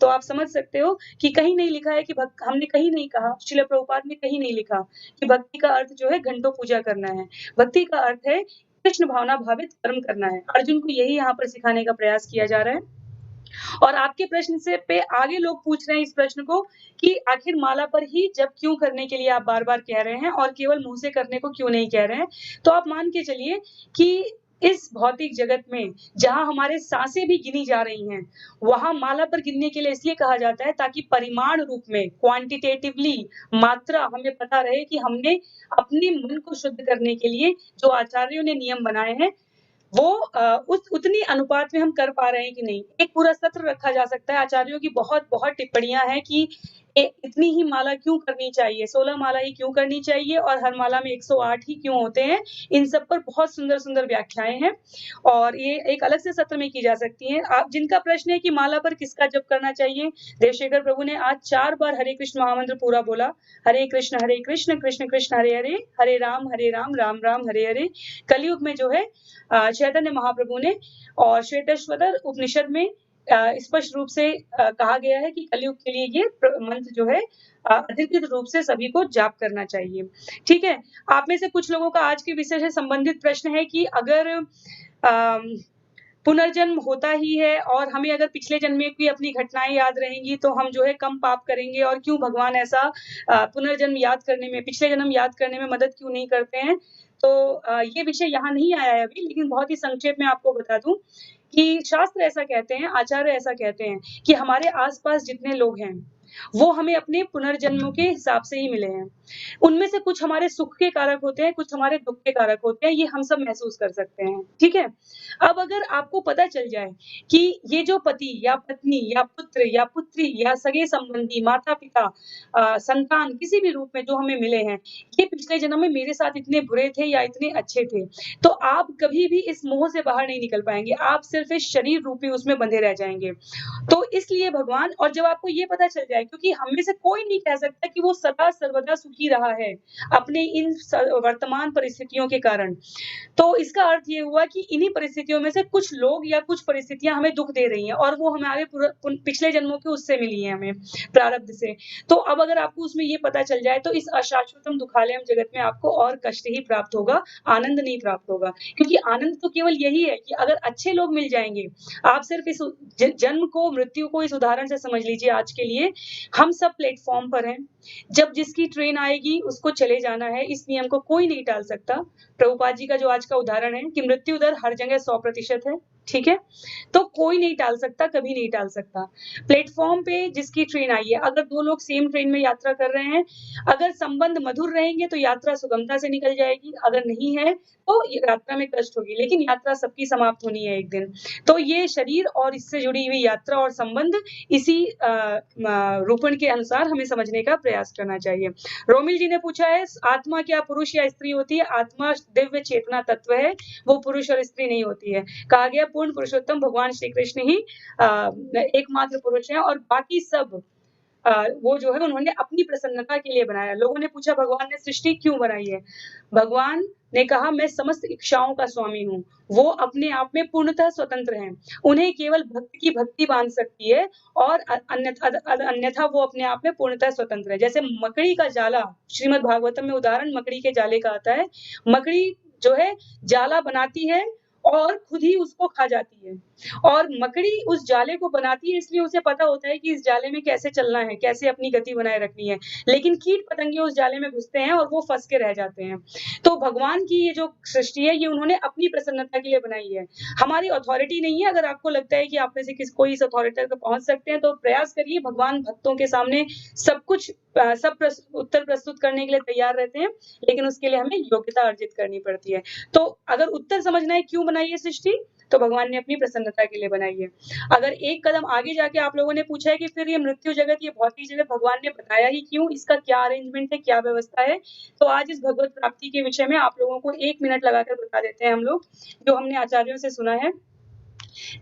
तो आप समझ सकते हो कि कहीं नहीं लिखा है कि हमने कहीं नहीं कहा, श्रील प्रभुपाद ने कहीं नहीं लिखा कि भक्ति का अर्थ जो है घंटों पूजा करना है। भक्ति का अर्थ है कृष्ण भावना भावित कर्म करना है। अर्जुन को यही यहाँ पर सिखाने का प्रयास किया जा रहा है। और आपके प्रश्न से पे आगे लोग पूछ रहे हैं इस प्रश्न को कि आखिर माला पर ही जप क्यों करने के लिए आप बार-बार कह रहे हैं और केवल मुंह से करने को क्यों नहीं कह रहे हैं? तो आप मान के चलिए कि इस भौतिक जगत में जहाँ हमारे सांसें भी गिनी जा रही हैं, वहाँ माला पर गिनने के लिए इसलिए कहा जाता है ताकि परिमाण रूप में क्वांटिटेटिवली मात्रा हमें पता रहे कि हमने अपने मन को शुद्ध करने के लिए जो आचार्यों ने नियम बनाए हैं, वो उस उतनी अनुपात में हम कर पा रहे हैं कि नहीं। एक पूरा सत्र रखा जा सकता है, आचार्यों की बहुत-बहुत टिप्पणियाँ हैं कि इतनी ही माला क्यों करनी चाहिए, 16 माला ही क्यों करनी चाहिए और हर माला में 108 ही क्यों होते हैं। इन सब पर बहुत सुंदर-सुंदर व्याख्याएँ हैं और ये एक अलग से सत्र में की जा सकती हैं। आप जिनका प्रश्न है कि माला पर किसका जप करना चाहिए, देवशेखर प्रभु ने आज 4 बार हरे कृष्ण महामंत्र पूरा बोला। हरे कृष्ण, कृष्ण कृष्ण हरे हरे, हरे राम, राम राम हरे हरे। कलयुग में जो है चैतन्य महाप्रभु ने और श्वेतेश्वर उपनिषद में स्पष्ट रूप से कहा गया है कि कलयुग के लिए ये मंत्र जो है अधिकृत रूप से सभी को जाप करना चाहिए। ठीक है, आप में से कुछ लोगों का आज के विषय से संबंधित प्रश्न है कि अगर पुनर्जन्म होता ही है और हमें अगर पिछले जन्म की अपनी घटनाएं याद रहेंगी तो हम जो है कम पाप करेंगे और क्यों भगवान ऐसा पुनर्जन्म याद करने में, पिछले जन्म याद करने में मदद क्यों नहीं करते हैं। तो ये विषय यहाँ नहीं आया है अभी, लेकिन बहुत ही संक्षेप में आपको बता दूं कि शास्त्र ऐसा कहते हैं, आचार्य ऐसा कहते हैं कि हमारे आसपास जितने लोग हैं वो हमें अपने पुनर्जन्मों के हिसाब से ही मिले हैं। उनमें से कुछ हमारे सुख के कारक होते हैं, कुछ हमारे दुख के कारक होते हैं, ये हम सब महसूस कर सकते हैं। ठीक है, अब अगर आपको पता चल जाए कि ये जो पति या पत्नी या पुत्र या पुत्री या सगे संबंधी, माता पिता, संतान किसी भी रूप में जो हमें मिले हैं, ये पिछले जन्म में मेरे साथ इतने बुरे थे या इतने अच्छे थे, तो आप कभी भी इस मोह से बाहर नहीं निकल पाएंगे। आप सिर्फ इस शरीर रूपी उसमें बंधे रह जाएंगे। तो इसलिए भगवान, और जब आपको ये पता चल जाए, क्योंकि हम में से कोई नहीं कह सकता कि वो सदा सर्वदा सुखी रहा है अपने इन वर्तमान परिस्थितियों के कारण, तो इसका अर्थ ये हुआ कि इन्हीं परिस्थितियों में से कुछ लोग या कुछ परिस्थितियां हमें दुख दे रही हैं और वो हमारे पिछले जन्मों के उससे मिली हैं, हमें प्रारब्ध से। तो अब अगर आपको उसमें ये पता चल जाए तो इस अशाश्वतम दुखालयम जगत में आपको और कष्ट ही प्राप्त होगा, आनंद नहीं प्राप्त होगा। क्योंकि आनंद तो केवल यही है कि अगर अच्छे लोग मिल जाएंगे, आप सिर्फ इस जन्म को, मृत्यु को इस उदाहरण से समझ लीजिए आज के लिए, हम सब प्लेटफॉर्म पर हैं। जब जिसकी ट्रेन आएगी उसको चले जाना है, इस नियम को कोई नहीं टाल सकता। प्रभुपाद जी का जो आज का उदाहरण है कि मृत्यु दर हर जगह 100% है, ठीक है, तो कोई नहीं टाल सकता, कभी नहीं टाल सकता। प्लेटफॉर्म पे जिसकी ट्रेन आई है, अगर 2 लोग सेम ट्रेन में यात्रा कर रहे हैं, अगर संबंध मधुर रहेंगे तो यात्रा सुगमता से निकल जाएगी, अगर नहीं है तो यात्रा में कष्ट होगी, लेकिन यात्रा सबकी समाप्त होनी है एक दिन। तो ये शरीर और इससे जुड़ी हुई यात्रा और संबंध इसी रूपण के अनुसार हमें समझने का प्रयास करना चाहिए। रोमिल जी ने पूछा है, आत्मा क्या पुरुष या स्त्री होती है? आत्मा दिव्य चेतना तत्व है, वो पुरुष और स्त्री नहीं होती है। कहा गया पूर्ण पुरुषोत्तम भगवान श्री कृष्ण ही एकमात्र पुरुष हैं और बाकी सब वो जो है उन्होंने अपनी प्रसन्नता के लिए बनाया। लोगों ने पूछा भगवान ने सृष्टि क्यों बनाई है? भगवान ने कहा मैं समस्त इच्छाओं का स्वामी हूँ। वो अपने आप में पूर्णतः स्वतंत्र हैं। उन्हें केवल भक्त की भक्ति बांध सकती है और अन्यथा वो अपने आप में पूर्णतः स्वतंत्र है। जैसे मकड़ी का जाला, श्रीमद् भागवतम में उदाहरण मकड़ी के जाले का आता है। मकड़ी जो है जाला बनाती है और खुद ही उसको खा जाती है, और मकड़ी उस जाले को बनाती है इसलिए उसे पता होता है कि इस जाले में कैसे चलना है, कैसे अपनी गति बनाए रखनी है, लेकिन कीट पतंगे उस जाले में घुसते हैं और वो फंस के रह जाते हैं। तो भगवान की ये जो सृष्टि है ये उन्होंने अपनी प्रसन्नता के लिए बनाई है, हमारी अथॉरिटी नहीं है। अगर आपको लगता है कि आप में से कोई इस अथॉरिटी तक पहुंच सकते हैं तो प्रयास करिए। भगवान भक्तों के सामने सब कुछ उत्तर प्रस्तुत करने के लिए तैयार रहते हैं, लेकिन उसके लिए हमें योग्यता अर्जित करनी पड़ती है। तो अगर उत्तर समझना है क्यों बनाई है सृष्टि, तो भगवान ने अपनी प्रसन्नता के लिए बनाई है। अगर एक कदम आगे जाके आप लोगों ने पूछा है कि फिर ये मृत्यु जगत, ये भौतिक जगत भगवान ने बताया ही क्यों, इसका क्या अरेंजमेंट है, क्या व्यवस्था है, तो आज इस भगवत प्राप्ति के विषय में आप लोगों को 1 मिनट लगाकर बता देते हैं हम लोग, जो हमने आचार्यों से सुना है।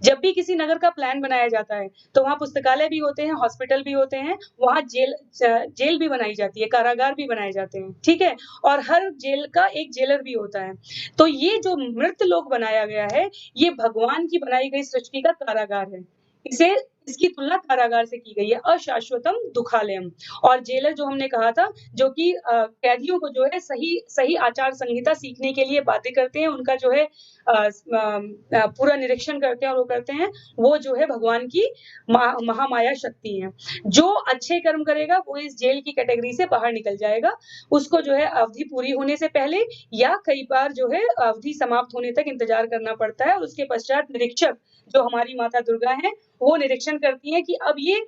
जब भी किसी नगर का प्लान बनाया जाता है तो वहाँ पुस्तकालय भी होते हैं, हॉस्पिटल भी होते हैं, वहाँ जेल भी बनाई जाती है, कारागार भी बनाए जाते हैं, ठीक है, और हर जेल का एक जेलर भी होता है। तो ये जो मृत लोक बनाया गया है, ये भगवान की बनाई गई सृष्टि का कारागार है। इसे इसकी तुलना कारागार से की गई है, अशाश्वतम दुखालयम। और जेलर जो हमने कहा था, जो कि कैदियों को जो है सही आचार संहिता सीखने के लिए बाध्य करते हैं, उनका जो है पूरा निरीक्षण करते हैं और वो करते हैं, वो जो है भगवान की महामाया शक्ति है। जो अच्छे कर्म करेगा वो इस जेल की कैटेगरी से बाहर निकल जाएगा। उसको जो है अवधि पूरी होने से पहले या कई बार जो है अवधि समाप्त होने तक इंतजार करना पड़ता है, और उसके पश्चात निरीक्षक जो हमारी माता दुर्गा हैं, वो निरीक्षण करती हैं कि अब ये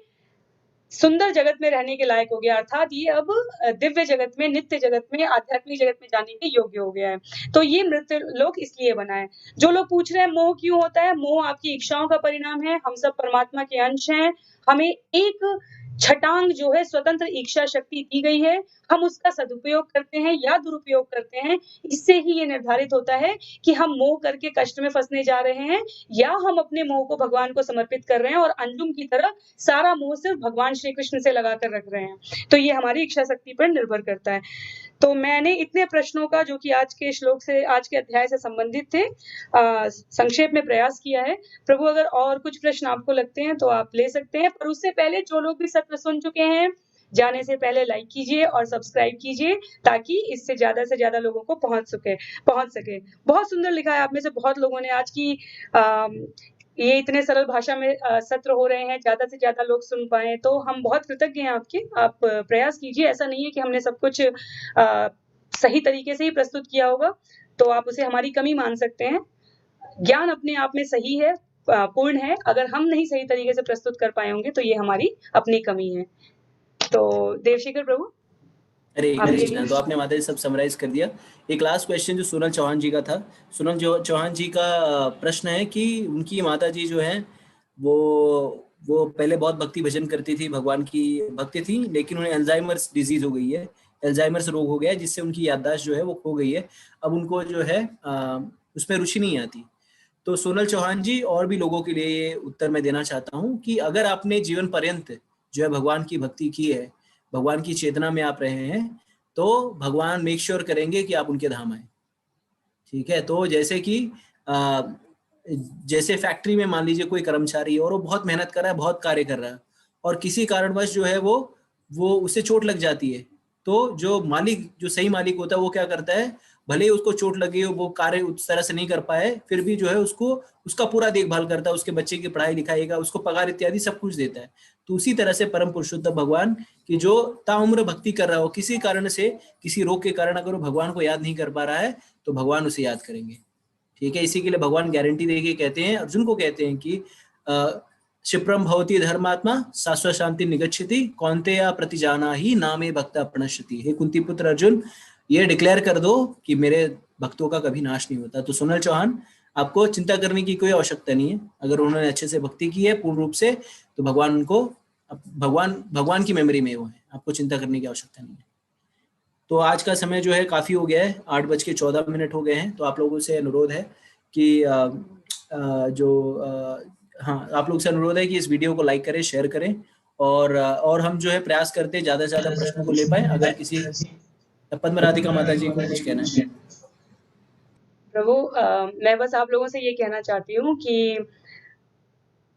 सुंदर जगत में रहने के लायक हो गया, अर्थात ये अब दिव्य जगत में, नित्य जगत में, आध्यात्मिक जगत में जाने के योग्य हो गया है। तो ये मृत्यु लोक इसलिए बना है। जो लोग पूछ रहे हैं मोह क्यों होता है, मोह आपकी इच्छाओं का परिणाम है। हम सब परमात्मा के अंश हैं। हमें एक छटांग जो है स्वतंत्र इच्छा शक्ति दी गई है, हम उसका सदुपयोग करते हैं या दुरुपयोग करते हैं, इससे ही ये निर्धारित होता है कि हम मोह करके कष्ट में फंसने जा रहे हैं या हम अपने मोह को भगवान को समर्पित कर रहे हैं और अंजुम की तरह सारा मोह सिर्फ भगवान श्री कृष्ण से लगाकर रख रहे हैं। तो ये हमारी इच्छा शक्ति पर निर्भर करता है। तो मैंने इतने प्रश्नों का, जो कि आज के श्लोक से, आज के अध्याय से संबंधित थे, संक्षेप में प्रयास किया है। प्रभु, अगर और कुछ प्रश्न आपको लगते हैं तो आप ले सकते हैं, पर उससे पहले जो लोग भी सत्र सुन चुके हैं, जाने से पहले लाइक कीजिए और सब्सक्राइब कीजिए, ताकि इससे ज्यादा लोगों को पहुंच सके। बहुत सुंदर लिखा है आप में से बहुत लोगों ने आज की ये इतने सरल भाषा में सत्र हो रहे हैं, ज्यादा से ज्यादा लोग सुन पाए, तो हम बहुत कृतज्ञ हैं आपके। आप प्रयास कीजिए, ऐसा नहीं है कि हमने सब कुछ सही तरीके से ही प्रस्तुत किया होगा, तो आप उसे हमारी कमी मान सकते हैं। ज्ञान अपने आप में सही है, पूर्ण है। अगर हम नहीं सही तरीके से प्रस्तुत कर पाए होंगे तो ये हमारी अपनी कमी है। तो देवशेखर प्रभु, हरे आपके कृष्णा। लिए। तो आपने माता जी सब समराइज कर दिया। एक लास्ट क्वेश्चन जो सोनल चौहान जी का था, सोनल चौहान जी का प्रश्न है कि उनकी माता जी जो है वो पहले बहुत भक्ति भजन करती थी, भगवान की भक्ति थी, लेकिन उन्हें अल्जाइमर्स डिजीज हो गई है, अल्जाइमर्स रोग हो गया है, जिससे उनकी याददाश्त जो है वो खो गई है। अब उनको जो है उसमें रुचि नहीं आती। तो सोनल चौहान जी और भी लोगों के लिए ये उत्तर मैं देना चाहता हूँ कि अगर आपने जीवन पर्यंत जो है भगवान की भक्ति की है, भगवान की चेतना में आप रहे हैं, तो भगवान मेक श्योर करेंगे कि आप उनके धाम आए। ठीक है। तो जैसे कि जैसे फैक्ट्री में मान लीजिए कोई कर्मचारी है और वो बहुत मेहनत कर रहा है, बहुत कार्य कर रहा है, और किसी कारणवश जो है वो उससे चोट लग जाती है, तो जो मालिक, जो सही मालिक होता है, वो क्या करता है, भले ही उसको चोट लगी हो, वो कार्य उस तरह से नहीं कर पाए, फिर भी जो है उसको उसका पूरा देखभाल करता है, उसके बच्चे की पढ़ाई लिखाई का, उसको पगार इत्यादि सब कुछ देता है। तो उसी तरह से परम पुरुषोत्तम भगवान की जो ताउम्र भक्ति कर रहा हो, किसी कारण से, किसी रोग के कारण अगर वो भगवान को याद नहीं कर पा रहा है, तो भगवान उसे याद करेंगे। ठीक है। इसी के लिए भगवान गारंटी देके कहते हैं, अर्जुन को कहते हैं कि क्षिप्रम भवति धर्मात्मा शाश्वत शांति निगच्छति कौन्तेय प्रतिजाना ही नामे भक्ता प्रणश्यति। हे कुंती पुत्र अर्जुन, ये डिक्लेयर कर दो कि मेरे भक्तों का कभी नाश नहीं होता। तो सोनल चौहान, आपको चिंता करने की कोई आवश्यकता नहीं है। अगर उन्होंने अच्छे से भक्ति की है पूर्ण रूप से, तो भगवान उनको, भगवान की मेमोरी में वो है, आपको चिंता करने की आवश्यकता नहीं है। तो आज का समय जो है काफी हो गया है, 8:14 हो गए हैं। तो आप लोगों से अनुरोध है कि हाँ, आप लोग से अनुरोध है कि इस वीडियो को लाइक करें, शेयर करें, और हम जो है प्रयास करते हैं ज्यादा से ज्यादा प्रश्नों को ले पाए। अगर किसी पद्म राधिका माता जी को कुछ कहना है। प्रभु, मैं बस आप लोगों से ये कहना चाहती हूँ कि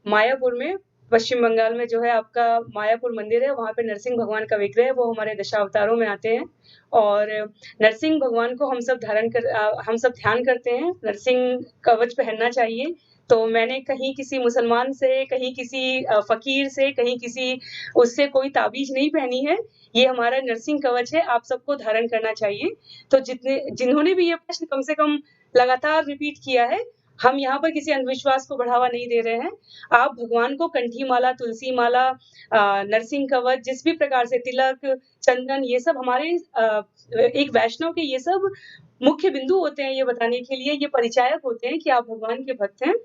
मायापुर में, पश्चिम बंगाल में जो है आपका मायापुर मंदिर है, वहाँ पे नरसिंह भगवान का विग्रह है, वो हमारे दशावतारों में आते हैं। और नरसिंह भगवान को हम सब ध्यान करते हैं। नरसिंह कवच पहनना चाहिए। तो मैंने कहीं किसी मुसलमान से, कहीं किसी फकीर से, कहीं किसी उससे कोई ताबीज नहीं पहनी है। ये हमारा नरसिंह कवच है, आप सबको धारण करना चाहिए। तो जिन्होंने भी ये प्रश्न कम से कम लगातार रिपीट किया है, हम यहाँ पर किसी अंधविश्वास को बढ़ावा नहीं दे रहे हैं। आप भगवान को कंठी माला, तुलसी माला, नरसिंह कवच, जिस भी प्रकार से तिलक, चंदन, ये सब हमारे एक वैष्णव के ये सब मुख्य बिंदु होते हैं, ये बताने के लिए, ये परिचायक होते हैं कि आप भगवान के भक्त हैं।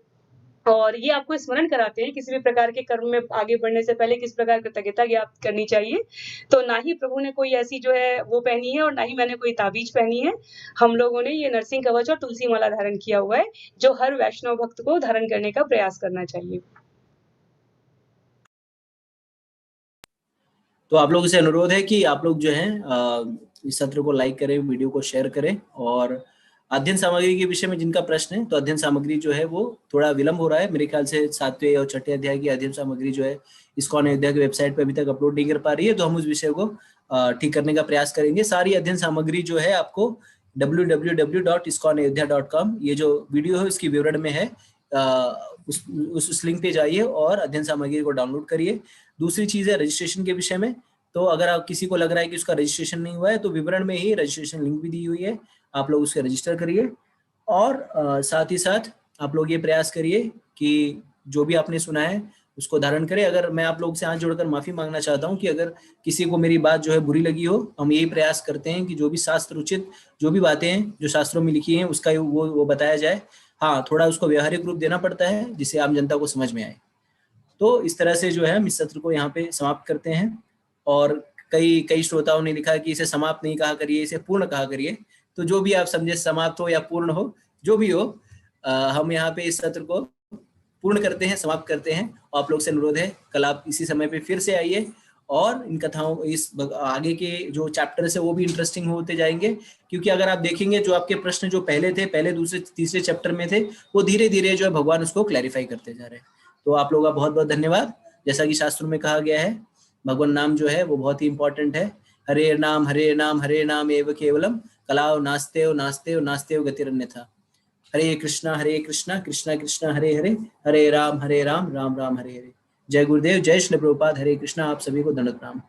और ये आपको स्मरण कराते हैं किसी भी प्रकार के कर्म में आगे बढ़ने से पहले किस प्रकार कृतज्ञता ज्ञापन करनी चाहिए। तो ना ही प्रभु ने कोई ऐसी जो है वो पहनी है, और ना ही मैंने कोई ताबीज पहनी है। हम लोगों ने ये नरसिंह कवच और तुलसी माला धारण किया हुआ है, जो हर वैष्णव भक्त को धारण करने का प्रयास करना चाहिए। तो आप लोगों से अनुरोध है कि आप लोग जो है इस सत्र को लाइक करें, वीडियो को शेयर करें, और अध्ययन सामग्री के विषय में जिनका प्रश्न है, तो अध्ययन सामग्री जो है वो थोड़ा विलंब हो रहा है। मेरे ख्याल से 7वें और 6ठे अध्याय की अध्ययन सामग्री जो है इस्कॉन अयोध्या की वेबसाइट पे अभी तक अपलोड नहीं कर पा रही है, तो हम उस विषय को ठीक करने का प्रयास करेंगे। सारी अध्ययन सामग्री जो है आपको www.iskonayodhya.com ये जो वीडियो है उसकी विवरण में है, उस लिंक पे जाइए और अध्ययन सामग्री को डाउनलोड करिए। दूसरी चीज है रजिस्ट्रेशन के विषय में, तो अगर आप किसी को लग रहा है कि उसका रजिस्ट्रेशन नहीं हुआ है तो विवरण में ही रजिस्ट्रेशन लिंक भी दी हुई है, आप लोग उसके रजिस्टर करिए। और साथ ही साथ आप लोग ये प्रयास करिए कि जो भी आपने सुना है उसको धारण करें। अगर मैं आप लोग से हाथ जोड़कर माफी मांगना चाहता हूँ कि अगर किसी को मेरी बात जो है बुरी लगी हो, हम यही प्रयास करते हैं कि जो भी शास्त्र उचित जो भी बातें हैं जो शास्त्रों में लिखी हैं उसका वो बताया जाए। हाँ, थोड़ा उसको व्यवहारिक रूप देना पड़ता है जिससे आम जनता को समझ में आए। तो इस तरह से जो है हम इस सत्र को यहाँ पे समाप्त करते हैं। और कई श्रोताओं ने लिखा कि इसे समाप्त नहीं कहा करिए, इसे पूर्ण कहा करिए। तो जो भी आप समझे, समाप्त हो या पूर्ण हो, जो भी हो, हम यहाँ पे इस सत्र को पूर्ण करते हैं, समाप्त करते हैं। आप लोग से अनुरोध है कल आप इसी समय पे फिर से आइए और इन कथाओं, इस आगे के जो चैप्टर्स है वो भी इंटरेस्टिंग होते जाएंगे। क्योंकि अगर आप देखेंगे जो आपके प्रश्न जो पहले थे, पहले दूसरे तीसरे चैप्टर में थे, वो धीरे धीरे जो है भगवान उसको क्लैरिफाई करते जा रहे हैं। तो आप लोगों का बहुत बहुत धन्यवाद। जैसा कि शास्त्रों में कहा गया है, भगवान नाम जो है वो बहुत ही इंपॉर्टेंट है। हरे नाम हरे नाम एव केवलम, कलाओ नास्तेव नास्तेव नास्तेव गतिरन्यथा। हरे कृष्णा कृष्णा कृष्णा हरे हरे, हरे राम राम राम हरे हरे। जय गुरुदेव, जय श्री प्रभुपाद। हरे कृष्णा। आप सभी को दंडवत प्रणाम।